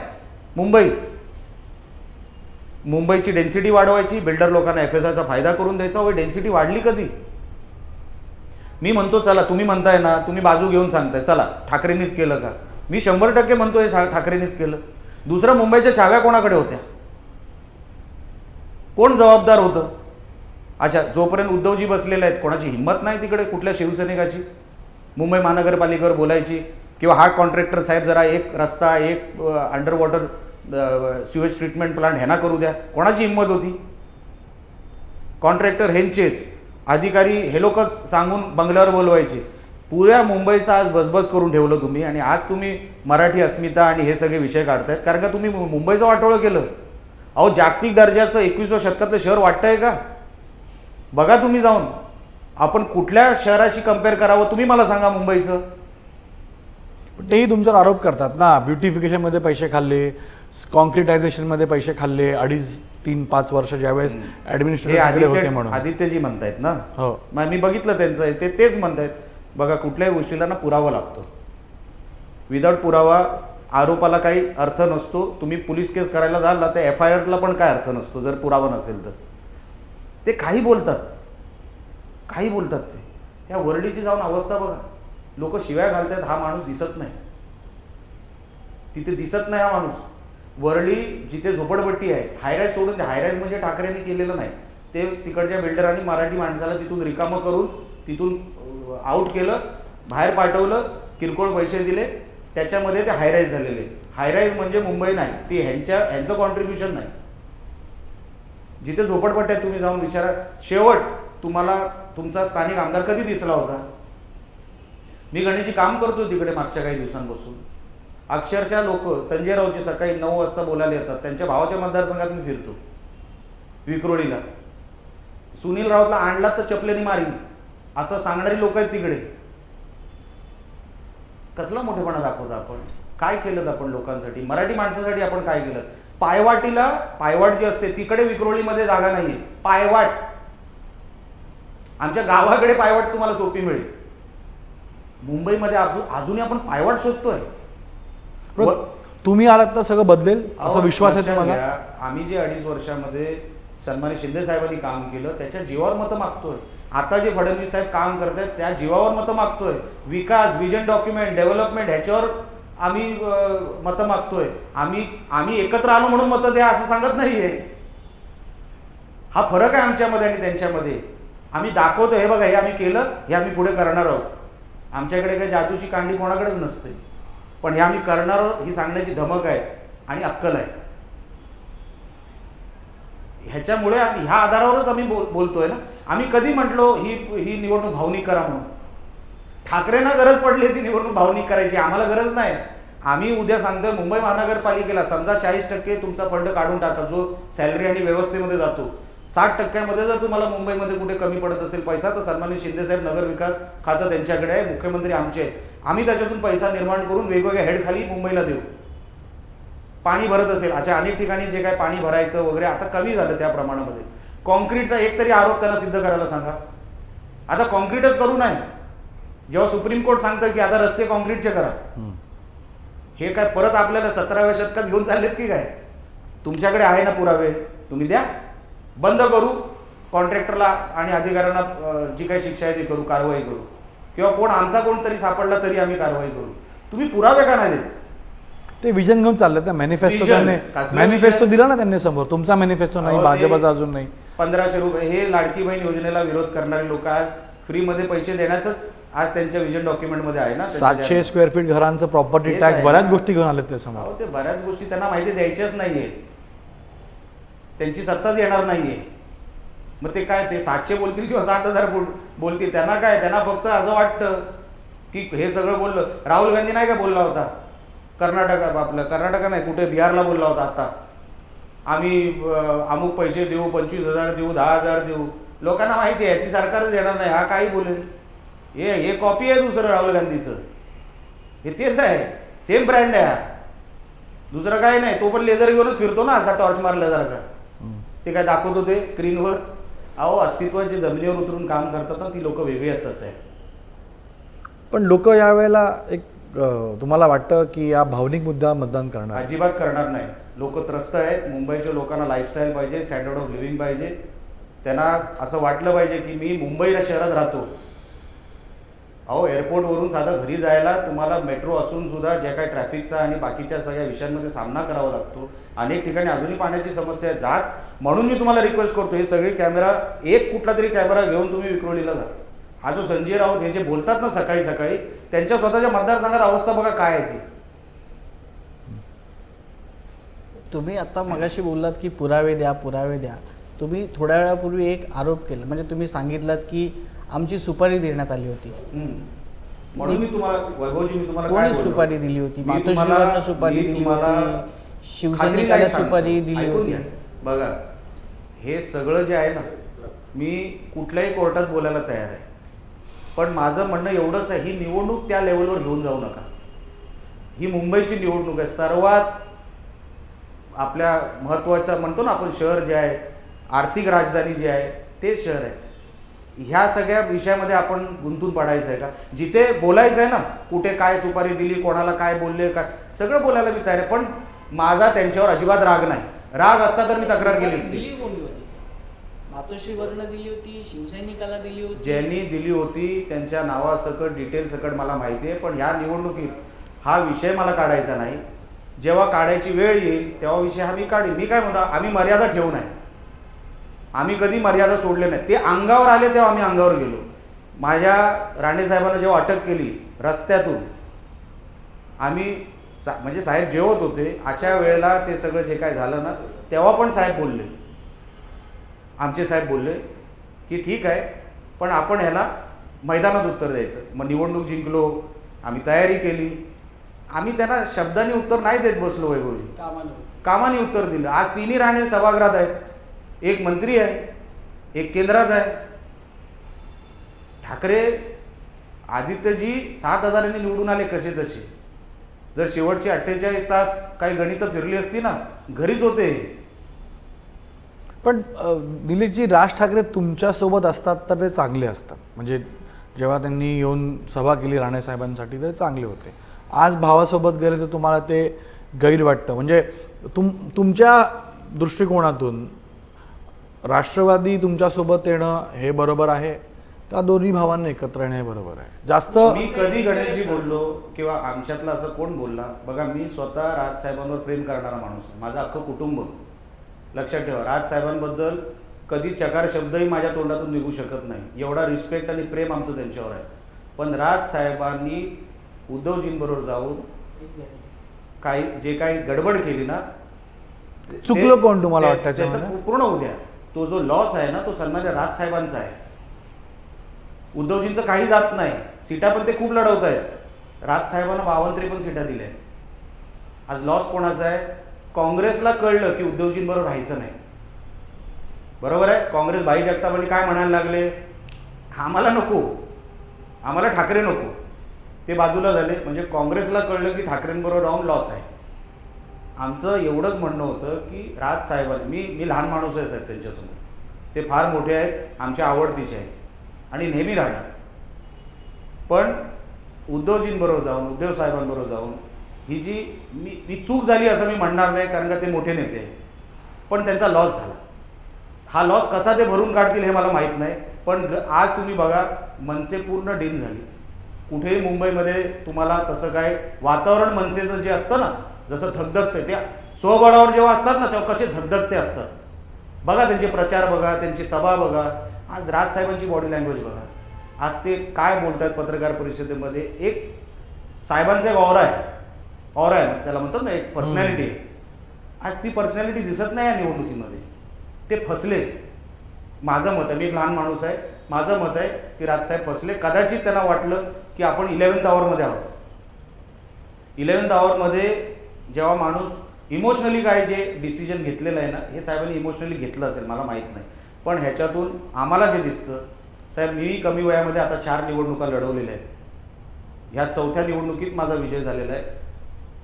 मुंबई. मुंबईची डेन्सिटी वाढवायची, बिल्डर लोकांना FSIचा फायदा करून द्यायचा. हो, डेन्सिटी वाढली कधी? मी म्हणतो चला, तुम्ही म्हणताय ना, तुम्ही बाजू घेऊन सांगताय चला ठाकरेंनीच केलं का? मी 100% म्हणतोय ठाकरेंनीच केलं. दुसरं मुंबईच्या चाव्या कोणाकडे होत्या? कोण जबाबदार होतं? अच्छा, जोपर्यंत उद्धवजी बसलेले आहेत, कोणाची हिंमत नाही तिकडे कुठल्या शिवसैनिकाची मुंबई महानगरपालिकेवर बोलायची किंवा हा कॉन्ट्रॅक्टर साहेब जरा एक रस्ता, एक under water sewage treatment plant ह्यांना करू द्या. कोणाची हिंमत होती? कॉन्ट्रॅक्टर ह्यांचेच अधिकारी हे लोकच सांगून बंगल्यावर बोलवायचे. पुऱ्या मुंबईचा आज बसबस करून ठेवलं तुम्ही. आणि आज तुम्ही मराठी अस्मिता आणि हे सगळे विषय काढतायत कारण का तुम्ही मुंबईचं वाटोळं केलं. अहो, जागतिक दर्जाचं 21व्या शतकातलं शहर वाटतंय का? बघा तुम्ही जाऊन, आपण कुठल्या शहराशी कम्पेअर करावं तुम्ही मला सांगा मुंबईचं. तेही तुमच्यावर आरोप करतात ना, ब्युटिफिकेशनमध्ये पैसे खाल्ले, कॉन्क्रिटायझेशनमध्ये पैसे खाल्ले 2.5, 3, 5 वर्ष ज्यावेळेस ऍडमिनिस्ट्रेटर होते म्हणून. आदित्यजी म्हणतायत ना. हो, मी बघितलं त्यांचं, तेच म्हणतायत. बघा, कुठल्याही गोष्टीला ना पुरावा लागतो. विदाऊट पुरावा आरोपाला काही अर्थ नसतो. तुम्ही पोलीस केस करायला जाल ना, त्या FIRला पण काय अर्थ नसतो जर पुरावा नसेल तर. ते काही बोलतात, काही बोलतात. त्या वरडीची जाऊन अवस्था बघा. लोक शिव्या घालतात, हा माणूस दिसत नाही तिथे, दिसत नाही हा माणूस. वरळी जिथे झोपडपट्टी आहे, हायराईज सोडून द्या. हायराईज म्हणजे ठाकरेंनी केलेलं नाही, ते तिकडच्या बिल्डरांनी मराठी माणसाला तिथून रिकामं करून तिथून आउट केलं, बाहेर पाठवलं, किरकोळ पैसे दिले, त्याच्यामध्ये ते हायराईज झालेले. हायराईज म्हणजे मुंबई नाही, ती ह्यांचं कॉन्ट्रीब्युशन नाही. जिथे झोपडपट्ट्यात तुम्ही जाऊन विचारा, शेवट तुम्हाला तुमचा स्थानिक आमदार कधी दिसला होता? मी गणेशजी काम करतो तिकडे मागच्या काही दिवसांपासून. अक्षरशः लोक संजय राऊतचे सकाळी 9 वाजता बोलायला येतात. त्यांच्या भावाच्या मतदारसंघात मी फिरतो, विक्रोळीला. सुनील राऊतला आणला तर चपलेने मारीन असं सांगणारी लोक आहेत तिकडे. कसला मोठेपणा दाखवता आपण? काय केलं आपण लोकांसाठी, मराठी माणसासाठी आपण काय केलं? पायवाट जी असते तिकडे विक्रोळीमध्ये जागा नाहीये. पायवाट, आमच्या गावाकडे पायवाट तुम्हाला सोपी मिळेल. मुंबईमध्ये अजूनही आपण पायवाट शोधतोय. तुम्ही आलात तर सगळं बदलेल असा विश्वास आहे तुम्हाला? आम्ही जे 2.5 वर्षामध्ये सन्मानित शिंदे साहेबांनी काम केलं त्याच्या जीवावर मतं मागतोय. आता जे फडणवीस साहेब काम करतायत त्या जीवावर मतं मागतोय. विकास, विजन डॉक्युमेंट, डेव्हलपमेंट ह्याच्यावर आम्ही मतं मागतोय. आम्ही एकत्र आलो म्हणून मतं द्या असं सांगत नाहीये. हा फरक आहे आमच्यामध्ये आणि त्यांच्यामध्ये. आम्ही दाखवतो, हे बघा हे आम्ही केलं, हे आम्ही पुढे करणार आहोत. आमच्याकडे काही जादूची कांडी कोणाकडेच नसते, पण हे आम्ही करणार आहोत ही सांगण्याची धमक आहे आणि अक्कल आहे. ह्याच्यामुळे ह्या आधारावरच आम्ही बोलतोय ना. आम्ही कधी म्हटलो ही निवडणूक भावनिक करा म्हणून? ठाकरेंना गरज पडली ती निवडणूक भावनिक करायची, आम्हाला गरज नाही. आम्ही उद्या सांगतोय मुंबई महानगरपालिकेला समजा 40% तुमचा फंड काढून टाका जो सॅलरी आणि व्यवस्थेमध्ये जातो. 60% जर तुम्हाला मुंबईमध्ये कुठे कमी पडत असेल पैसा तर सन्मानित शिंदेसाहेब नगर विकास खातं त्यांच्याकडे आहे, मुख्यमंत्री आमचे आहेत. आम्ही त्याच्यातून पैसा निर्माण करून वेगवेगळ्या हेडखाली मुंबईला देऊ. पाणी भरत असेल, अच्छा अनेक ठिकाणी जे काय पाणी भरायचं वगैरे आता कमी झालं त्या प्रमाणामध्ये. कॉन्क्रीटचा एक तरी आरोप त्यांना सिद्ध करायला सांगा. आता कॉन्क्रीटच करू नये, जेव्हा सुप्रीम कोर्ट सांगतं की आता रस्ते कॉन्क्रीटचे करा. हे काय परत आपल्याला 17व्या शतकात घेऊन चाललेत की काय? तुमच्याकडे आहे ना पुरावे, तुम्ही द्या. बंद करू, कॉन्ट्रॅक्टरला आणि अधिकाऱ्यांना जी काही शिक्षा आहे ती करू, कारवाई करू, किंवा कोण आमचा कोणतरी सापडला तरी आम्ही कारवाई करू. तुम्ही पुरावे का नाही देत? ते विजन घेऊन चाललेत ना. मॅनिफेस्टो दिला ना त्यांनी समोर. तुमचा मॅनिफेस्टो नाही, भाजपाचा अजून नाही. 1500 रुपये हे लाडकी बहीण योजनेला विरोध करणारे लोक आज फ्रीमध्ये पैसे देण्याचंच आज त्यांच्या विजन डॉक्युमेंटमध्ये आहे ना. 700 स्क्वेअर फीट घरांचं प्रॉपर्टी टॅक्स, बऱ्याच गोष्टी घेऊन आलेत ते समोर. ते बऱ्याच गोष्टी त्यांना माहिती द्यायच्याच नाहीये, त्यांची सत्ताच येणार नाहीये. मग ते काय ते 700 बोलतील किंवा 7000 बोलतील, त्यांना काय? त्यांना फक्त असं वाटतं की हे सगळं बोललं. राहुल गांधी नाही का बोलला होता कर्नाटक नाही कुठे बिहारला बोलला होता, आता आम्ही अमुक पैसे देऊ, 25,000 देऊ, 10,000 देऊ. लोकांना माहिती आहे याची सरकारच येणार नाही, हा काही बोलेल. हे कॉपी आहे दुसरं राहुल गांधीचं, हे तेच आहे, सेम ब्रँड आहे, दुसरं काही नाही. तो पण लेझर घेऊनच फिरतो ना असा टॉर्च मारल्यासारखा. ते काय दाखवत होते स्क्रीनवर? अहो अस्तित्वात जे जमिनीवर उतरून काम करतात ना ती लोक वेगळी असतात आहे. पण लोक यावेळेला एक तुम्हाला वाटतं की या भावनिक मुद्दा मतदान करणार? अजिबात करणार नाही. लोक त्रस्त आहेत. मुंबईच्या लोकांना लाईफस्टाईल पाहिजे, स्टँडर्ड ऑफ लिव्हिंग पाहिजे. त्यांना असं वाटलं पाहिजे की मी मुंबईला शहरात राहतो. अहो एअरपोर्टवरून साधं घरी जायला तुम्हाला मेट्रो असून सुद्धा ज्या काही ट्रॅफिकचा आणि बाकीच्या सगळ्या विषयांमध्ये सामना करावा लागतो. अनेक ठिकाणी अजूनही पाण्याची समस्या आहे. जात म्हणून मी तुम्हाला रिक्वेस्ट करतो, हे सगळे कॅमेरा, एक कुठला तरी कॅमेरा घेऊन तुम्ही विक्रोळीला जा. हा जो संजय राऊत हे जे बोलतात ना सकाळी सकाळी, त्यांच्या स्वतःच्या मतदारसंघात अवस्था बघा काय आहे ती. तुम्ही आता मगाशी बोललात की पुरावे द्या, पुरावे द्या. तुम्ही थोड्या वेळापूर्वी एक आरोप केला, म्हणजे तुम्ही सांगितलात की आमची सुपारी देण्यात आली होती. म्हणून मी तुम्हाला वैभवजी मी तुम्हाला कोणी सुपारी दिली होती? मातोश्रीवांना सुपारी दिली होती, शिवसैनिकाला सुपारी दिली होती. बघा हे सगळं जे आहे ना, मी कुठल्याही कोर्टात बोलायला तयार आहे, पण माझं म्हणणं एवढंच आहे, ही निवडणूक त्या लेवलवर घेऊन जाऊ नका. ही मुंबईची निवडणूक आहे. सर्वात आपल्या महत्त्वाचं म्हणतो ना आपण शहर जे आहे, आर्थिक राजधानी जी आहे ते शहर आहे. ह्या सगळ्या विषयामध्ये आपण गुंतून पडायचं आहे का? जिथे बोलायचं आहे ना, कुठे काय सुपारी दिली, कोणाला काय बोलले, काय सगळं बोलायला मी तयार आहे. पण माझा त्यांच्यावर अजिबात राग नाही. राग असता तर मी तक्रार केली असती. मातोश्रीवरनं दिली होती, शिवसैनिकाला दिली होती, ज्यांनी दिली होती त्यांच्या नावासकट डिटेल सकट मला माहिती आहे. पण ह्या निवडणुकीत हा विषय मला काढायचा नाही. जेव्हा काढायची वेळ येईल तेव्हा विषय हा मी काढेल. मी काय म्हणतो, आम्ही मर्यादा ठेवू नये. आम्ही कधी मर्यादा सोडले नाही. ते अंगावर आले तेव्हा आम्ही अंगावर गेलो. माझ्या राणे साहेबांना जेव्हा अटक केली रस्त्यातून, आम्ही म्हणजे साहेब जेवत होते अशा वेळेला ते सगळं जे काय झालं ना, तेव्हा पण साहेब बोलले, आमचे साहेब बोलले की ठीक आहे पण आपण ह्याला मैदानात उत्तर द्यायचं. मग निवडणूक जिंकलो, आम्ही तयारी केली. आम्ही त्यांना शब्दांनी उत्तर नाही देत बसलो वैभवजी, कामाने उत्तर दिलं. आज तिन्ही राणे सभागृहात आहेत, एक मंत्री आहे, एक केंद्रात आहे. ठाकरे आदित्यजी 7,000 निवडून आले कसे तसे. जर शेवटचे 48 तास काही गणितं फिरली असती ना, घरीच होते. पण निलेशजी, राज ठाकरे तुमच्यासोबत असतात तर ते चांगले असतात. म्हणजे जेव्हा त्यांनी येऊन सभा केली राणेसाहेबांसाठी तर चांगले होते. आज भावासोबत गेले तर तुम्हाला ते गैर वाटतं. म्हणजे तुमच्या दृष्टिकोनातून राष्ट्रवादी तुमच्यासोबत येणं हे बरोबर आहे का दोन्ही भावांना एकत्र येणं हे बरोबर आहे? जास्त मी कधी गणेशजी बोललो किंवा आमच्यातला असं कोण बोलला? बघा, मी स्वतः राजसाहेबांवर प्रेम करणारा माणूस आहे. माझं अख्खं कुटुंब, लक्षात ठेवा, राजसाहेबांबद्दल कधी चकार शब्दही माझ्या तोंडातून निघू शकत नाही. एवढा रिस्पेक्ट आणि प्रेम आमचं त्यांच्यावर आहे. पण राजसाहेबांनी उद्धवजींबरोबर जाऊन जे काही गडबड केली ना, चुकलं कोण तुम्हाला वाटतं त्याचं त्याच्यामध्ये? पूर्ण उद्या तो जो लॉस आहे ना, तो सन्मान्य राजसाहेबांचा आहे. उद्धवजींचं काही जात नाही. सीटा पण ते खूप लढवत आहेत. राजसाहेबांना 52-53 सीटा दिल्या आहेत. आज लॉस कोणाचा आहे? काँग्रेसला कळलं की उद्धवजींबरोबर राहायचं नाही. बरोबर आहे. काँग्रेस भाई जगतापांनी काय म्हणायला लागले, आम्हाला नको, आम्हाला ठाकरे नको. ते बाजूला झाले. म्हणजे काँग्रेसला कळलं की ठाकरेंबरोबर राहून लॉस आहे. आमचं एवढंच म्हणणं होतं की राजसाहेबांनी, मी लहान माणूस आहे साहेब त्यांच्यासमोर, ते फार मोठे आहेत, आमच्या आवडतीचे आहेत आणि नेहमी राहणार. पण उद्धवजींबरोबर जाऊन, उद्धव साहेबांबरोबर जाऊन ही जी मी चूक झाली असं मी म्हणणार नाही, कारण का ते मोठे नेते आहेत. पण त्यांचा लॉस झाला. हा लॉस कसा ते भरून काढतील हे मला माहीत नाही. पण आज तुम्ही बघा, मनसे पूर्ण डिम झाली. कुठेही मुंबईमध्ये तुम्हाला तसं काय वातावरण मनसेचं जे असतं ना, जसं धगधगते, त्या स्वबळावर जेव्हा असतात ना तेव्हा कसे धगधगते असतात. बघा त्यांचे प्रचार बघा, त्यांची सभा बघा. आज राजसाहेबांची बॉडी लँग्वेज बघा. आज ते काय बोलतात पत्रकार परिषदेमध्ये. एक साहेबांचा एक ऑरा आहे, त्याला म्हणतात ना, एक पर्सनॅलिटी आहे. आज ती पर्सनॅलिटी दिसत नाही या निवडणुकीमध्ये. ते फसले. माझं मत आहे, मी एक लहान माणूस आहे, माझं मत आहे की राजसाहेब फसले. कदाचित त्यांना वाटलं की आपण 11th आवरमध्ये आहोत. 11th आवरमध्ये जेव्हा माणूस इमोशनली काय जे डिसिजन घेतलेलं आहे ना, हे साहेबांनी इमोशनली घेतलं असेल, मला माहीत नाही. पण ह्याच्यातून आम्हाला जे दिसतं, साहेब, मी कमी वयामध्ये आता 4 निवडणुका लढवलेल्या आहेत. ह्या 4थ्या निवडणुकीत माझा विजय झालेला आहे.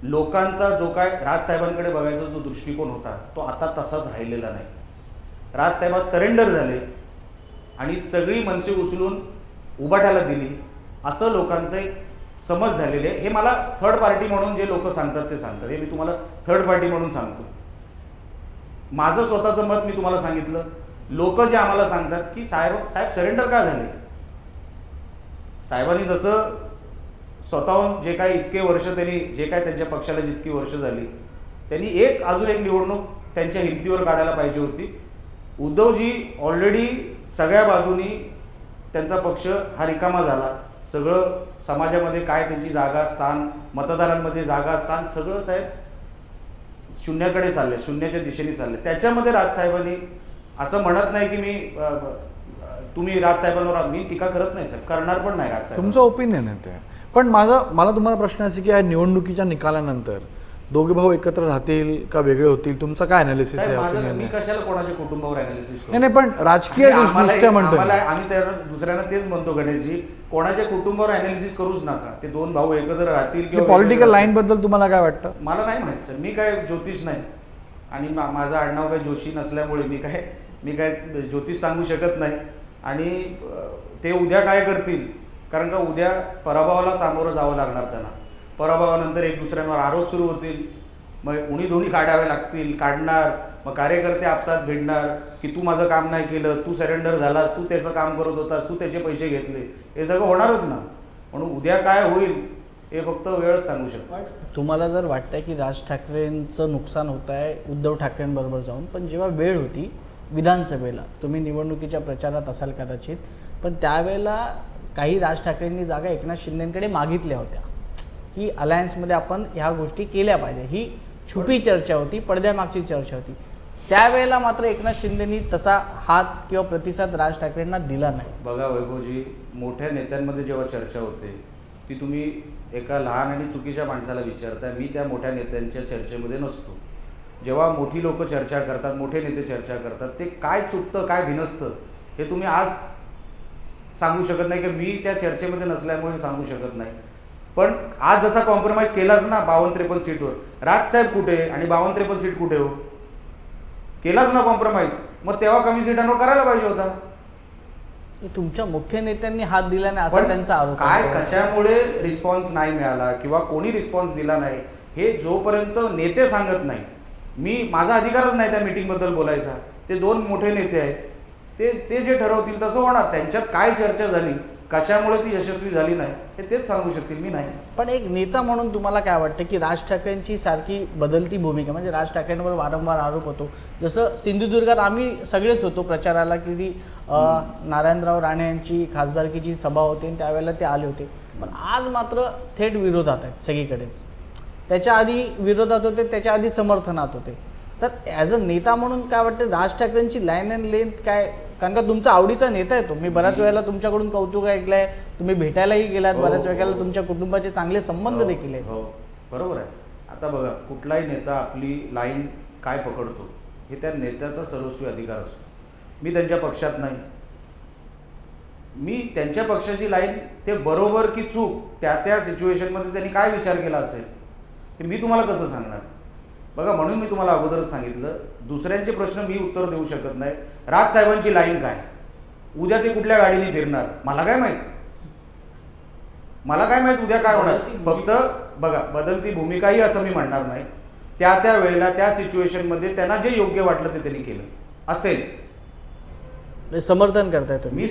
लोकांचा जो काय राजसाहेबांकडे बघायचा जो दृष्टिकोन होता तो आता तसाच राहिलेला नाही. राजसाहेब सरेंडर झाले आणि सगळी मनसे उचलून उभाट्याला दिली, असं लोकांचं एक समज झालेली आहे. हे मला थर्ड पार्टी म्हणून जे लोक सांगतात ते सांगतात, हे मी तुम्हाला थर्ड पार्टी म्हणून सांगतो. माझं स्वतःचं मत मी तुम्हाला सांगितलं. लोक जे आम्हाला सांगतात की साहेब सरेंडर का झाले. साहेबांनी जसं स्वतःहून जे काही इतके वर्ष त्यांनी, जे काय त्यांच्या पक्षाला जितकी वर्ष झाली, त्यांनी अजून एक निवडणूक त्यांच्या हिमतीवर काढायला पाहिजे होती. उद्धवजी ऑलरेडी सगळ्या बाजूनी त्यांचा पक्ष हा रिकामा झाला. सगळं समाजामध्ये काय त्यांची जागा स्थान, मतदारांमध्ये जागा स्थान, सगळं साहेब शून्याकडे चालले, शून्याच्या दिशेने चालले. त्याच्यामध्ये राजसाहेबांनी, असं म्हणत नाही की मी तुम्ही राजसाहेबांवर, मी टीका करत नाही साहेब, करणार पण नाही राजसाहेब, तुमचं ओपिनियन आहे ते. पण मला तुम्हाला प्रश्न असे की या निवडणुकीच्या निकालानंतर दोघे भाऊ एकत्र राहतील का वेगळे होतील, तुमचा काय अनालिसिस आहे? मी कशाला कोणाच्या कुटुंबावर अनालिसिस करू? नाही, पण राजकीय दृष्ट्या म्हणतो आम्ही दुसऱ्यांना तेच म्हणतो गणेशजी, कोणाच्या कुटुंबावर अनालिसिस करूच नका. ते 2 भाऊ एकत्र राहतील किंवा पॉलिटिकल लाईन बद्दल तुम्हाला काय वाटतं? मला नाही माहित सर, मी काय ज्योतिष नाही आणि माझं आडनाव काही जोशी नसल्यामुळे मी काय ज्योतिष सांगू शकत नाही. आणि ते उद्या काय करतील, कारण का उद्या पराभवाला सामोरं जावं लागणार त्यांना. पराभवानंतर एक दुसऱ्यांवर आरोप सुरू होतील, मग दोन्ही काढावे लागतील, काढणार. मग कार्यकर्ते आपसात भिडणार की तू माझं काम नाही केलं, तू सरेंडर झालास, तू त्याचं काम करत होतास, तू त्याचे पैसे घेतले. हे सगळं होणारच ना. म्हणून उद्या काय होईल हे फक्त वेळच सांगू शकतो. तुम्हाला जर वाटतंय की राज ठाकरेंचं नुकसान होत आहे उद्धव ठाकरेंबरोबर जाऊन, पण जेव्हा वेळ होती विधानसभेला तुम्ही निवडणुकीच्या प्रचारात असाल कदाचित, पण त्यावेळेला काही राज ठाकरेंनी जागा एकनाथ शिंदेकडे मागितल्या होत्या की अलायन्समध्ये आपण ह्या गोष्टी केल्या पाहिजे. ही छुपी चर्चा होती, पडद्यामागची चर्चा होती. त्यावेळेला मात्र एकनाथ शिंदेनी तसा हात किंवा प्रतिसाद राज ठाकरेंना दिला नाही. बघा वैभवजी, मोठ्या नेत्यांमध्ये जेव्हा चर्चा होते ती तुम्ही एका लहान आणि चुकीच्या माणसाला विचारता. मी त्या मोठ्या नेत्यांच्या चर्चेमध्ये नसतो. जेव्हा मोठी लोक चर्चा करतात, मोठे नेते चर्चा करतात, ते काय चुकतं काय भिनसतं हे तुम्ही आज सांगू शकत नाही, की मी त्या चर्चेमध्ये नसल्यामुळे सांगू शकत नाही. पण आज जसा कॉम्प्रोमाइज केलाच ना 52-53 सीटवर, राजसाहेब कुठे आणि 52-53 सीट कुठे हो, केलाच ना कॉम्प्रोमाइज. मग तेव्हा कमी सीटांवर करायला पाहिजे होता. तुमच्या मुख्य नेत्यांनी हात दिला नाही असा पण त्यांचा आरोप काय आहे. कशामुळे रिस्पॉन्स नाही मिळाला किंवा कोणी रिस्पॉन्स दिला नाही हे जोपर्यंत नेते सांगत नाही, मी माझा अधिकारच नाही त्या मीटिंगबद्दल बोलायचा. ते 2 मोठे नेते आहेत, ते जे ठरवतील तसं होणार. त्यांच्यात काय चर्चा झाली, कशामुळे ती यशस्वी झाली नाही हे तेच सांगू शकतील, मी नाही. पण एक नेता म्हणून तुम्हाला काय वाटतं की राज ठाकरेंची सारखी बदलती भूमिका, म्हणजे राज ठाकरेंवर वारंवार आरोप होतो, जसं सिंधुदुर्गात आम्ही सगळेच होतो प्रचाराला की नारायणराव राणे यांची खासदारकीची सभा होती आणि त्यावेळेला ते आले होते, पण आज मात्र थेट विरोधात आहेत सगळीकडेच. त्याच्या आधी विरोधात होते, त्याच्या आधी समर्थनात होते. तर ॲज अ नेता म्हणून काय वाटतं राज ठाकरेंची लाईन अँड लेंथ काय, कारण का तुमचा आवडीचा नेता आहे तो. मी बऱ्याच वेळेला तुमच्याकडून कौतुक ऐकलंय, तुम्ही भेटायलाही गेलात, बऱ्याच वेळेला तुमच्या कुटुंबाचे चांगले संबंध देखील आहेत. हो बरोबर आहे. आता बघा, कुठलाही नेता आपली लाईन काय पकडतो हे त्या नेत्याचा सर्वस्वी अधिकार असतो. मी त्यांच्या पक्षात नाही, मी त्यांच्या पक्षाची लाईन ते बरोबर की चूक त्या सिच्युएशनमध्ये त्यांनी काय विचार केला असेल ते मी तुम्हाला कसं सांगणार. बघा, म्हणून मी तुम्हाला अगोदरच सांगितलं, दुसऱ्यांचे प्रश्न मी उत्तर देऊ शकत नाही. राजसाहेबांची लाईन काय, उद्या ते कुठल्या गाडीने फिरणार मला काय माहीत, मला काय माहीत उद्या काय होणार. फक्त बघा, बदलती भूमिकाही असं मी म्हणणार नाही. त्या वेळेला त्या सिच्युएशनमध्ये त्यांना जे योग्य वाटलं ते त्यांनी केलं असेल. समर्थन करताय तुम्ही. मी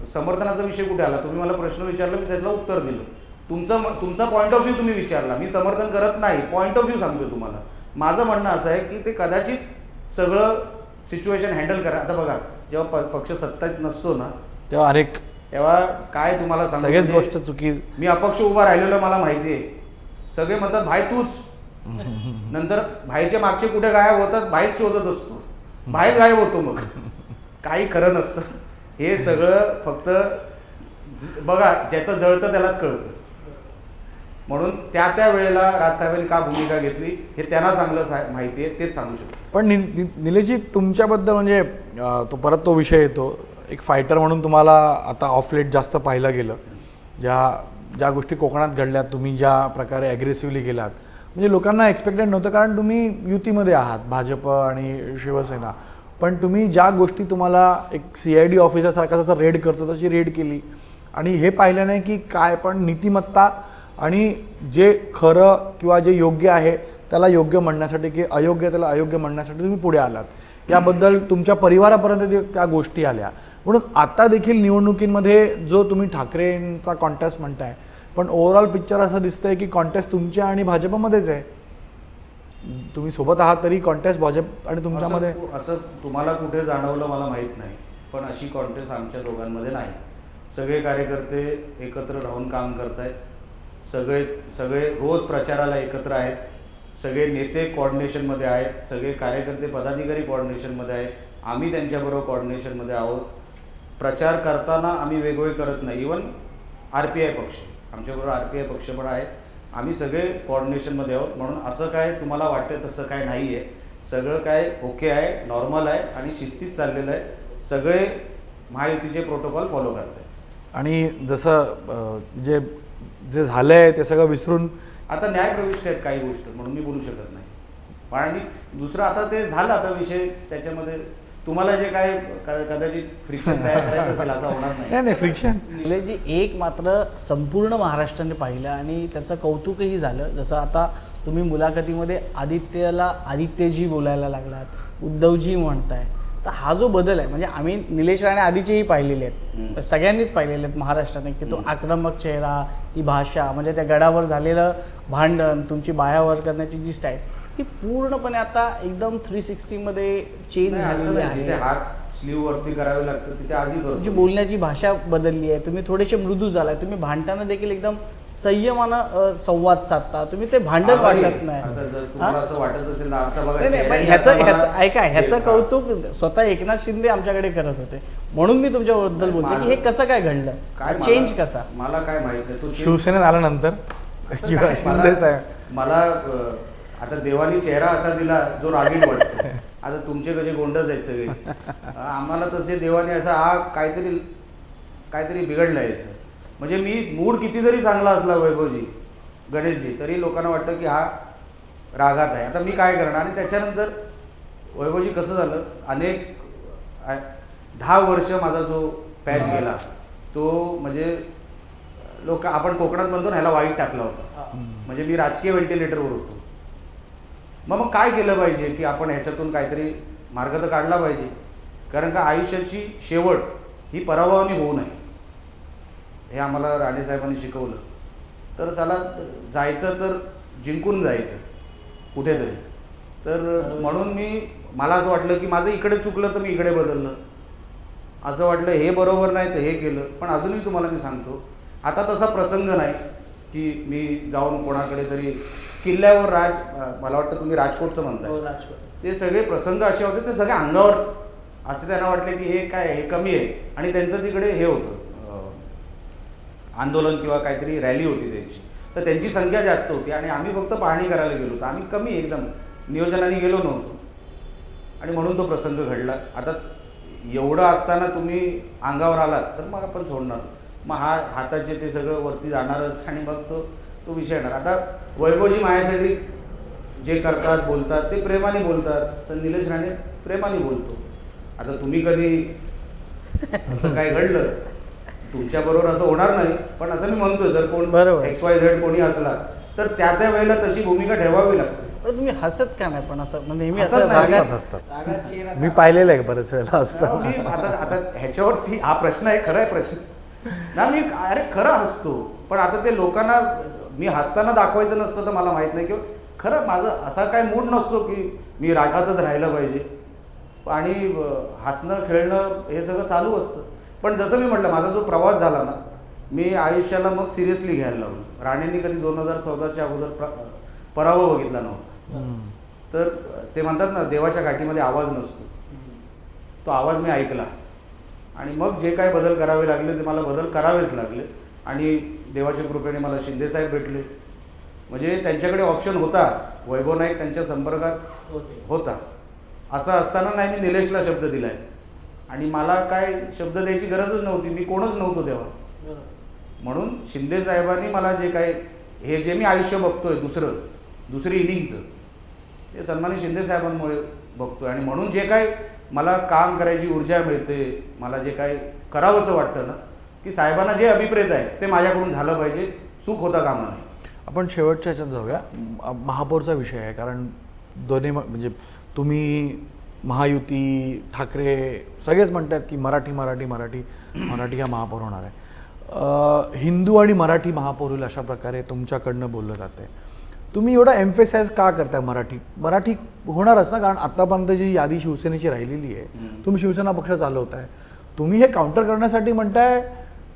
समर्थनाचा विषय कुठे आला, तुम्ही मला प्रश्न विचारला, मी त्याला उत्तर दिलं. तुमचा पॉईंट ऑफ व्ह्यू तुम्ही विचारला, मी समर्थन करत नाही, पॉईंट ऑफ व्ह्यू सांगतोय तुम्हाला. माझं म्हणणं असं आहे की ते कदाचित सगळं सिच्युएशन हँडल करा. आता बघा, जेव्हा पक्ष सत्तेत नसतो ना तेव्हा काय तुम्हाला सांगतो, सगळ्याच गोष्ट चुकी. मी अपक्ष उभा राहिलेलो मला माहिती आहे. सगळे म्हणतात भाई तूच, नंतर भाईच्या मागचे कुठे गायब होतात, भाईच शोधत असतो, भाई गायब होतो. मग काही खरं नसतं. हे सगळं फक्त बघा, ज्याचं जळतं त्यालाच कळतं. म्हणून त्या वेळेला राजसाहेबांनी का भूमिका घेतली हे त्यांना चांगलं माहिती आहे, तेच सांगू शकतो. पण निलेशजी, तुमच्याबद्दल म्हणजे तो विषय येतो, एक फायटर म्हणून तुम्हाला आता ऑफ लेट जास्त पाहिलं गेलं. ज्या गोष्टी कोकणात घडल्या, तुम्ही ज्या प्रकारे ॲग्रेसिव्हली गेलात, म्हणजे लोकांना एक्सपेक्टेड नव्हतं, कारण तुम्ही युतीमध्ये आहात, भाजप आणि शिवसेना. पण तुम्ही ज्या गोष्टी, तुम्हाला एक CID ऑफिसरसारखा जसा रेड करतो तशी रेड केली, आणि हे पाहिलं नाही की काय पण नीतिमत्ता आणि जे खरं किंवा जे योग्य आहे त्याला योग्य म्हणण्यासाठी, की अयोग्य त्याला अयोग्य म्हणण्यासाठी तुम्ही पुढे आलात. याबद्दल तुमच्या परिवारापर्यंत त्या गोष्टी आल्या. म्हणून आता देखील निवडणुकीमध्ये जो तुम्ही ठाकरेंचा कॉन्टेस्ट म्हणताय, पण ओव्हरऑल पिक्चर असं दिसतंय की कॉन्टेस्ट तुमच्या आणि भाजपमध्येच आहे. तुम्ही सोबत आहात तरी कॉन्टेस्ट भाजप आणि तुमच्यामध्ये. असं तुम्हाला कुठे जाणवलं मला माहीत नाही, पण अशी कॉन्टेस्ट आमच्या दोघांमध्ये नाही. सगळे कार्यकर्ते एकत्र राहून काम करत आहेत, सगळे रोज प्रचाराला एकत्र आहेत, सगळे नेते कोऑर्डिनेशनमध्ये आहेत, सगळे कार्यकर्ते पदाधिकारी कोऑर्डिनेशनमध्ये आहेत, आम्ही त्यांच्याबरोबर कोऑर्डिनेशनमध्ये आहोत. प्रचार करताना आम्ही वेगवेगळे करत नाही. इवन RPI पक्ष, आमच्याबरोबर RPI पक्ष पण आहे, आम्ही सगळे कोऑर्डिनेशनमध्ये आहोत. म्हणून असं काय तुम्हाला वाटतं तसं काय नाही आहे. सगळं काय ओके आहे, नॉर्मल आहे आणि शिस्तीत चाललेलं आहे. सगळे महायुतीचे प्रोटोकॉल फॉलो करत आहेत. आणि जसं जे झालं आहे ते सगळं विसरून आता न्यायप्रविष्ट आहेत काही गोष्ट, म्हणून मी बोलू शकत नाही. आणि दुसरं, आता ते झालं, आता विषय त्याच्यामध्ये तुम्हाला जे काय कदाचित फ्रिक्शन तयार करायचं असेल असं होणार नाही. फ्रिक्शन. निलेशजी, एक मात्र संपूर्ण महाराष्ट्राने पाहिलं आणि त्याचं कौतुकही झालं. जसं आता तुम्ही मुलाखतीमध्ये आदित्यजी बोलायला लागलात, उद्धवजी म्हणताय, तर हा जो बदल आहे, म्हणजे आम्ही निलेश राणे आधीचेही पाहिलेले आहेत, सगळ्यांनीच पाहिलेले आहेत महाराष्ट्राने, की तो आक्रमक चेहरा, ती भाषा, म्हणजे त्या गडावर झालेलं भांडण, तुमची बायावर करण्याची जी स्टाईल, ही पूर्णपणे आता एकदम 360 मध्ये चेंज नाही, असं झालेली नाही. जिथे आहे. हात स्लीव वरती करावे लागतं तिथे आजही तुमची करतो. बोलण्याची भाषा बदलली आहे, तुम्ही थोडेसे मृदू झालाय, तुम्ही भांडताना देखील एकदम संयमानं संवाद साधता, तुम्ही ते भांडण आभारी वाटत आहे. नाही. आता जर तुम्हाला असं वाटत असेल तर आता बघा नाही, नाही, पण चेहऱ्याने ह्याचं असं मला- ह्याचं ऐका, ह्याचं हे- कौतुक स्वतः एकनाथ शिंदे आमच्याकडे करत होते, म्हणून मी तुमच्याबद्दल बोलते की हे कसं काय घडलं, काय चेंज मला- कसा. मला काय माहित नाही तो change- शिवसेनेत आल्यानंतर असं किंवा काय, शिंदे साहेब मला आता देवानी चेहरा असा दिला जो रागीट वाटतो. आता तुमचे कसे गोंडच आहेत सगळे, आम्हाला तसे देवाने असा काहीतरी बिघडलं याचं. म्हणजे मी मूड किती जरी चांगला असला वैभवजी गणेशजी तरी लोकांना वाटतं की हा रागात आहे. आता मी काय करणार. आणि त्याच्यानंतर वैभवजी कसं झालं, 10 वर्ष माझा जो पॅच गेला तो म्हणजे लोक आपण कोकणात म्हणतो ना ह्याला वाईट टाकला होता. म्हणजे मी राजकीय व्हेंटिलेटरवर होतो. मग काय केलं पाहिजे की आपण ह्याच्यातून काहीतरी मार्ग तर काढला पाहिजे. कारण का आयुष्याची शेवट ही पराभवाने होऊ नये हे आम्हाला राणेसाहेबांनी शिकवलं. तर चला जायचं तर जिंकून जायचं कुठेतरी. तर म्हणून मला असं वाटलं की माझं इकडे चुकलं तर मी इकडे बदललं, असं वाटलं हे बरोबर नाही तर हे केलं. पण अजूनही तुम्हाला मी सांगतो आता तसा प्रसंग नाही की मी जाऊन कोणाकडे तरी किल्ल्यावर मला वाटतं तुम्ही राजकोटचं म्हणताय, ते सगळे प्रसंग असे होते ते सगळे अंगावर असे त्यांना वाटले की हे काय हे कमी आहे. आणि त्यांचं तिकडे हे होतं आंदोलन किंवा काहीतरी रॅली होती त्यांची, तर त्यांची संख्या जास्त होती आणि आम्ही फक्त पाहणी करायला गेलो होतो. आम्ही कमी एकदम नियोजनाने गेलो नव्हतो आणि म्हणून तो प्रसंग घडला. आता एवढं असताना तुम्ही अंगावर आलात तर मग आपण सोडणार. मग हाताचे ते सगळं वरती जाणारच आणि मग तो विषय येणार. आता वैभवजी माझ्यासाठी जे करतात बोलतात ते प्रेमाने बोलतात, तर निलेश राणे प्रेमाने बोलतो. आता तुम्ही कधी असं काय घडलं तुमच्याबरोबर असं होणार नाही, पण असं मी म्हणतो जर कोण बरोबर. XYZ कोणी असला तर त्या वेळेला तशी भूमिका ठेवावी लागते. पण तुम्ही हसत का नाही, पण असं म्हणजे नेहमी हसत असं नाही, रागात- हसतात. रागात चेहरा मी का? पाहिलेलं आहे बरेच वेळेला असतं. मी आता ह्याच्यावरती हा प्रश्न आहे, खरा आहे प्रश्न ना. मी अरे खरं हसतो, पण आता ते लोकांना मी हसताना दाखवायचं नसतं तर मला माहीत नाही किंवा खरं माझं असा काय मूड नसतो की मी रागातच राहिलं पाहिजे. आणि हसणं खेळणं हे सगळं चालू असतं. पण जसं मी म्हटलं माझा जो प्रवास झाला ना, मी आयुष्याला मग सिरियसली घ्यायला लागलो. राणेंनी कधी 2014च्या अगोदर पराभव बघितला नव्हता. तर ते म्हणतात ना देवाच्या गाठीमध्ये आवाज नसतो, तो आवाज मी ऐकला आणि मग जे काय बदल करावे लागले ते मला बदल करावेच लागले. आणि देवाच्या कृपेने मला शिंदेसाहेब भेटले. म्हणजे त्यांच्याकडे ऑप्शन होता, वैभव नाईक त्यांच्या संपर्कात होता. असं असताना नाही मी निलेशला शब्द दिला आहे आणि मला काय शब्द द्यायची गरजच नव्हती, मी कोणच नव्हतो तेव्हा. म्हणून शिंदेसाहेबांनी मला जे काय हे जे मी आयुष्य बघतोय दुसरी इनिंगचं ते सन्माननीय शिंदेसाहेबांमुळे बघतोय. आणि म्हणून जे काय मला काम करायची ऊर्जा मिळते, मला जे काय करावंसं वाटतं ना की साहेबांना जे अभिप्रेत आहे ते माझ्याकडून झालं पाहिजे, चूक होता कामा नये. आपण शेवटच्या ह्याच्यात जाऊया. महापौरचा विषय आहे, कारण दोन्ही म्हणजे तुम्ही महायुती ठाकरे सगळेच म्हणतात की मराठी हा महापौर होणार आहे. हिंदू आणि मराठी महापौर होईल अशा प्रकारे तुमच्याकडनं बोललं जातं आहे. तुम्ही एवढा एम्फेसाइज का करताय मराठी होणारच ना, कारण आत्तापर्यंत जी यादी शिवसेनेची राहिलेली आहे, तुम्ही शिवसेना पक्ष चालवताय, तुम्ही हे काउंटर करण्यासाठी म्हणताय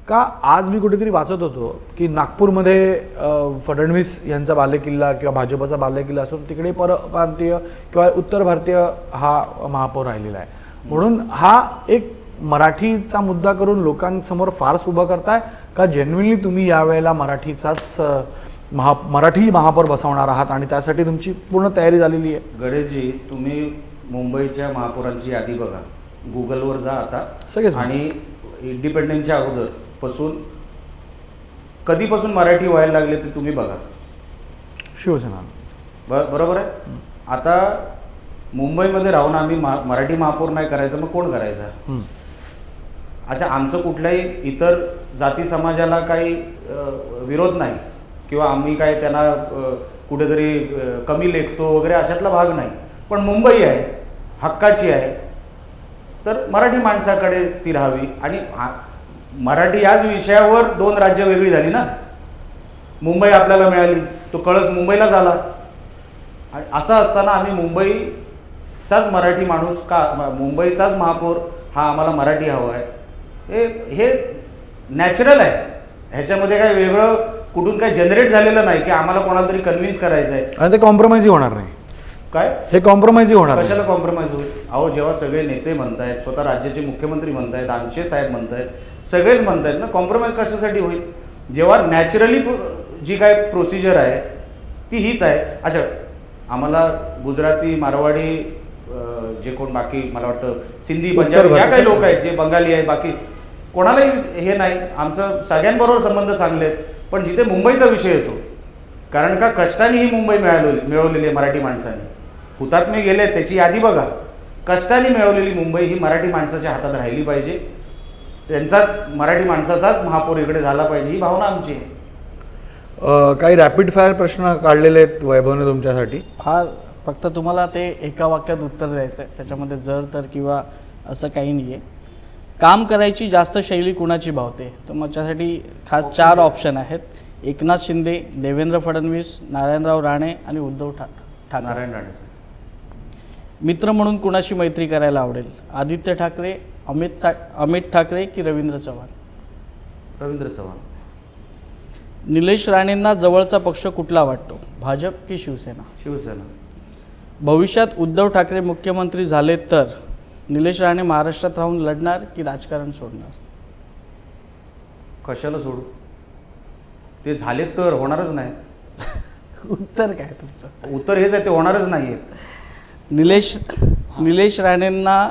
का? आज मी कुठेतरी वाचत होतो की नागपूरमध्ये फडणवीस यांचा बालेकिल्ला किंवा भाजपचा बालेकिल्ला असून तिकडे परप्रांतीय किंवा उत्तर भारतीय हा महापौर राहिलेला आहे, म्हणून हा एक मराठीचा मुद्दा करून लोकांसमोर फार्स उभा करताय का जेन्युइनली तुम्ही यावेळेला मराठीचाच मराठी महापौर बसवणार आहात आणि त्यासाठी तुमची पूर्ण तयारी झालेली आहे? गणेशजी तुम्ही मुंबईच्या महापौरांची यादी बघा, गुगलवर जा आता सगळेच. आणि इंडिपेंडन्सच्या अगोदर पासून कधीपासून मराठी व्हायला लागले ते तुम्ही बघा. शिवसेना बरोबर आहे. आता मुंबईमध्ये राहून आम्ही मराठी महापौर नाही करायचं, मग कोण करायचा? अच्छा, आमचं कुठल्याही इतर जाती समाजाला काही विरोध नाही किंवा आम्ही काय त्यांना कुठेतरी कमी लेखतो वगैरे अशातला भाग नाही, पण मुंबई आहे, हक्काची आहे, तर मराठी माणसाकडे ती राहावी. आणि मराठी याच विषयावर 2 राज्य वेगळी झाली ना. मुंबई आपल्याला मिळाली, तो कळस मुंबईला झाला. आणि असं असताना आम्ही मुंबईचाच मराठी माणूस मुंबईचाच महापौर हा आम्हाला मराठी हवा आहे, हे नॅचरल आहे. ह्याच्यामध्ये काय वेगळं कुठून काय जनरेट झालेलं नाही की आम्हाला कोणाला तरी कन्व्हिन्स करायचं आहे. आणि ते कॉम्प्रोमाइजही होणार नाही. काय हे कॉम्प्रोमाइजही होणार नाही. कशाला कॉम्प्रोमाइज होईल? अहो, जेव्हा सगळे नेते म्हणतायत, स्वतः राज्याचे मुख्यमंत्री म्हणतायत, आमचे साहेब म्हणतायत, सगळेच म्हणतायत ना, कॉम्प्रोमाइज कशासाठी होईल? जेव्हा नॅचरली जी काय प्रोसिजर आहे ती हीच आहे. अच्छा, आम्हाला गुजराती, मारवाडी, जे कोण बाकी मला वाटतं सिंधी, पंजाबी या काही लोक आहेत जे बंगाली आहेत, बाकी कोणालाही हे नाही, आमचं सगळ्यांबरोबर संबंध चांगले आहेत. पण जिथे मुंबईचा विषय येतो, कारण का कष्टाने ही मुंबई मिळवलेली आहे मराठी माणसाने, हुतात्मे गेले त्याची यादी बघा. कष्टाने मिळवलेली मुंबई ही मराठी माणसाच्या हातात राहिली पाहिजे, त्यांचाच मराठी माणसाचाच महापौर इकडे झाला पाहिजे, ही भावना आमची आहे. काही रॅपिड फायर प्रश्न काढलेले आहेत वैभवने तुमच्यासाठी. फार फक्त तुम्हाला ते एका वाक्यात उत्तर द्यायचं आहे, त्याच्यामध्ये जर तर किंवा असं काही नाही आहे. काम करायची जास्त शैली कुणाची भावते? तर माझ्यासाठी खास 4 ऑप्शन आहेत. एकनाथ शिंदे, देवेंद्र फडणवीस, नारायणराव राणे आणि उद्धव ठाकरे. नारायण राणे साहेब. मित्र म्हणून कुणाशी मैत्री करायला आवडेल? आदित्य ठाकरे, अमित ठाकरे की रवींद्र चव्हाण? रवींद्र चव्हाण. निलेश राणेंना जवळचा पक्ष कुठला वाटतो? भाजप की शिवसेना? शिवसेना. भविष्यात उद्धव ठाकरे मुख्यमंत्री झाले तर निलेश राणे महाराष्ट्रात राहून लढणार की राजकारण सोडणार? कशाला सोडू? ते झाले तर होणारच नाही. उत्तर काय तुमचं? उत्तर हेच आहे, ते होणारच नाही आहेत. निलेश राणेंना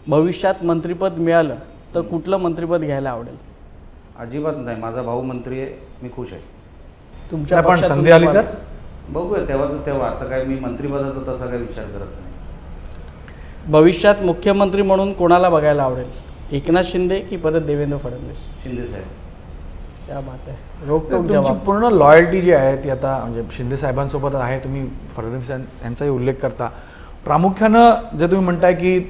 भविष्यात मंत्रिपद मिळालं तर कुठलं मंत्रिपद घ्यायला आवडेल? अजिबात नाही. माझा भाऊ मंत्री आहे, मी खुश आहे. तुमच्या पण पक्षातून संधी आली तर बघूया तेव्हाच तेव्हा. आता काय मी मंत्रिपदाचा तसा काही विचार करत नाही. भविष्यात मुख्यमंत्री म्हणून कोणाला बघायला आवडेल? एकनाथ शिंदे की परत देवेंद्र फडणवीस? शिंदे साहेब. क्या बात आहे. रोखोक तुमची जवाब. पूर्ण लॉयल्टी जी आहे ती आता म्हणजे शिंदे साहेबांसोबत आहे. तुम्ही फडणवीस यांचाही उल्लेख करता. प्रामुख्यानं जे तुम्ही म्हणताय की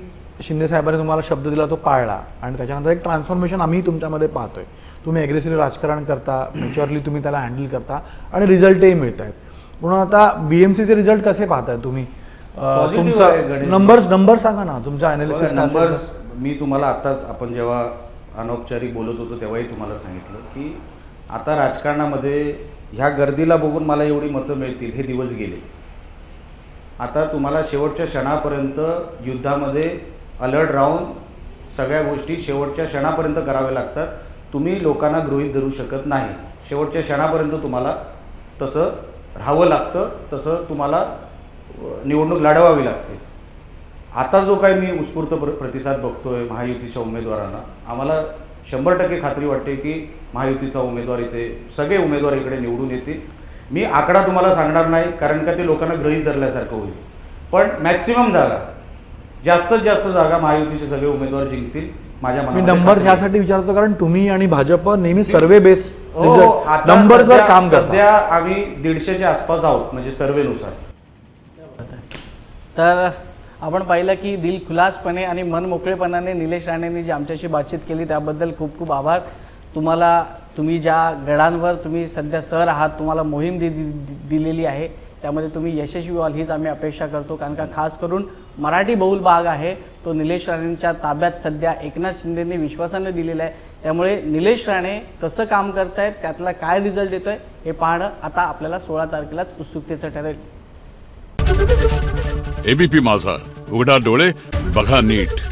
शिंदे साहेबांनी तुम्हाला शब्द दिला तो पाळला आणि त्याच्यानंतर एक ट्रान्सफॉर्मेशन आम्ही तुमच्यामध्ये पाहतोय. तुम्ही ॲग्रेसिव्हली राजकारण करता, मॅच्युअरली तुम्ही त्याला हँडल करता आणि रिझल्टही मिळत आहेत. म्हणून आता BMCचे रिझल्ट कसे पाहताय तुम्ही? तुमचा नंबर सांगा ना, तुमचा अनालिसिस. नंबर्स मी तुम्हाला आत्ताच आपण जेव्हा अनौपचारिक बोलत होतो तेव्हाही तुम्हाला सांगितलं की आता राजकारणामध्ये ह्या गर्दीला बघून मला एवढी मतं मिळतील हे दिवस गेले. आता तुम्हाला शेवटच्या क्षणापर्यंत युद्धामध्ये अलर्ट राहून सगळ्या गोष्टी शेवटच्या क्षणापर्यंत कराव्या लागतात. तुम्ही लोकांना गृहीत धरू शकत नाही. शेवटच्या क्षणापर्यंत तुम्हाला तसं राहावं लागतं, तसं तुम्हाला निवडणूक लढवावी लागते. आता जो काही मी उत्स्फूर्त प्रतिसाद बघतोय महायुतीच्या उमेदवारांना, आम्हाला 100% खात्री वाटते की महायुतीचा उमेदवार इथे सगळे उमेदवार इकडे निवडून येतील. मी आकडा तुम्हाला सांगणार नाही कारण का ते लोकांना गृहीत धरल्यासारखं होईल, पण मॅक्सिमम जागा, जास्तीत जास्त जागा महायुतीचे सगळे उमेदवार जिंकतील. माझ्या मी मनामध्ये नंबर्स खात्री आहे. ह्यासाठी विचारतो कारण तुम्ही आणि भाजप नेहमी सर्वे बेस आता नंबर्सवर काम करता. सध्या आम्ही 150च्या आसपास आहोत म्हणजे सर्वेनुसार. तर आपण पाहिलं की दिलखुलासपणे आणि मनमोकळेपणाने निलेश राणेंनी जी आमच्याशी बातचीत केली त्याबद्दल खूप खूप आभार. तुम्ही ज्या गडांवर तुम्ही सध्या सर आहात, तुम्हाला मोहीम दिलेली आहे त्यामध्ये तुम्ही यशस्वी व्हाल हीच आम्ही अपेक्षा करतो. कारण का खास करून मराठी बहुल भाग आहे तो निलेश राणेंच्या ताब्यात सध्या एकनाथ शिंदेंनी विश्वासाने दिलेला आहे. त्यामुळे निलेश राणे कसं काम करतायत, त्यातला काय रिझल्ट येतोय हे पाहणं आता आपल्याला 16 तारखेलाच उत्सुकतेचं ठरेल. ABP माझा, उघडा डोळे बघा नीट.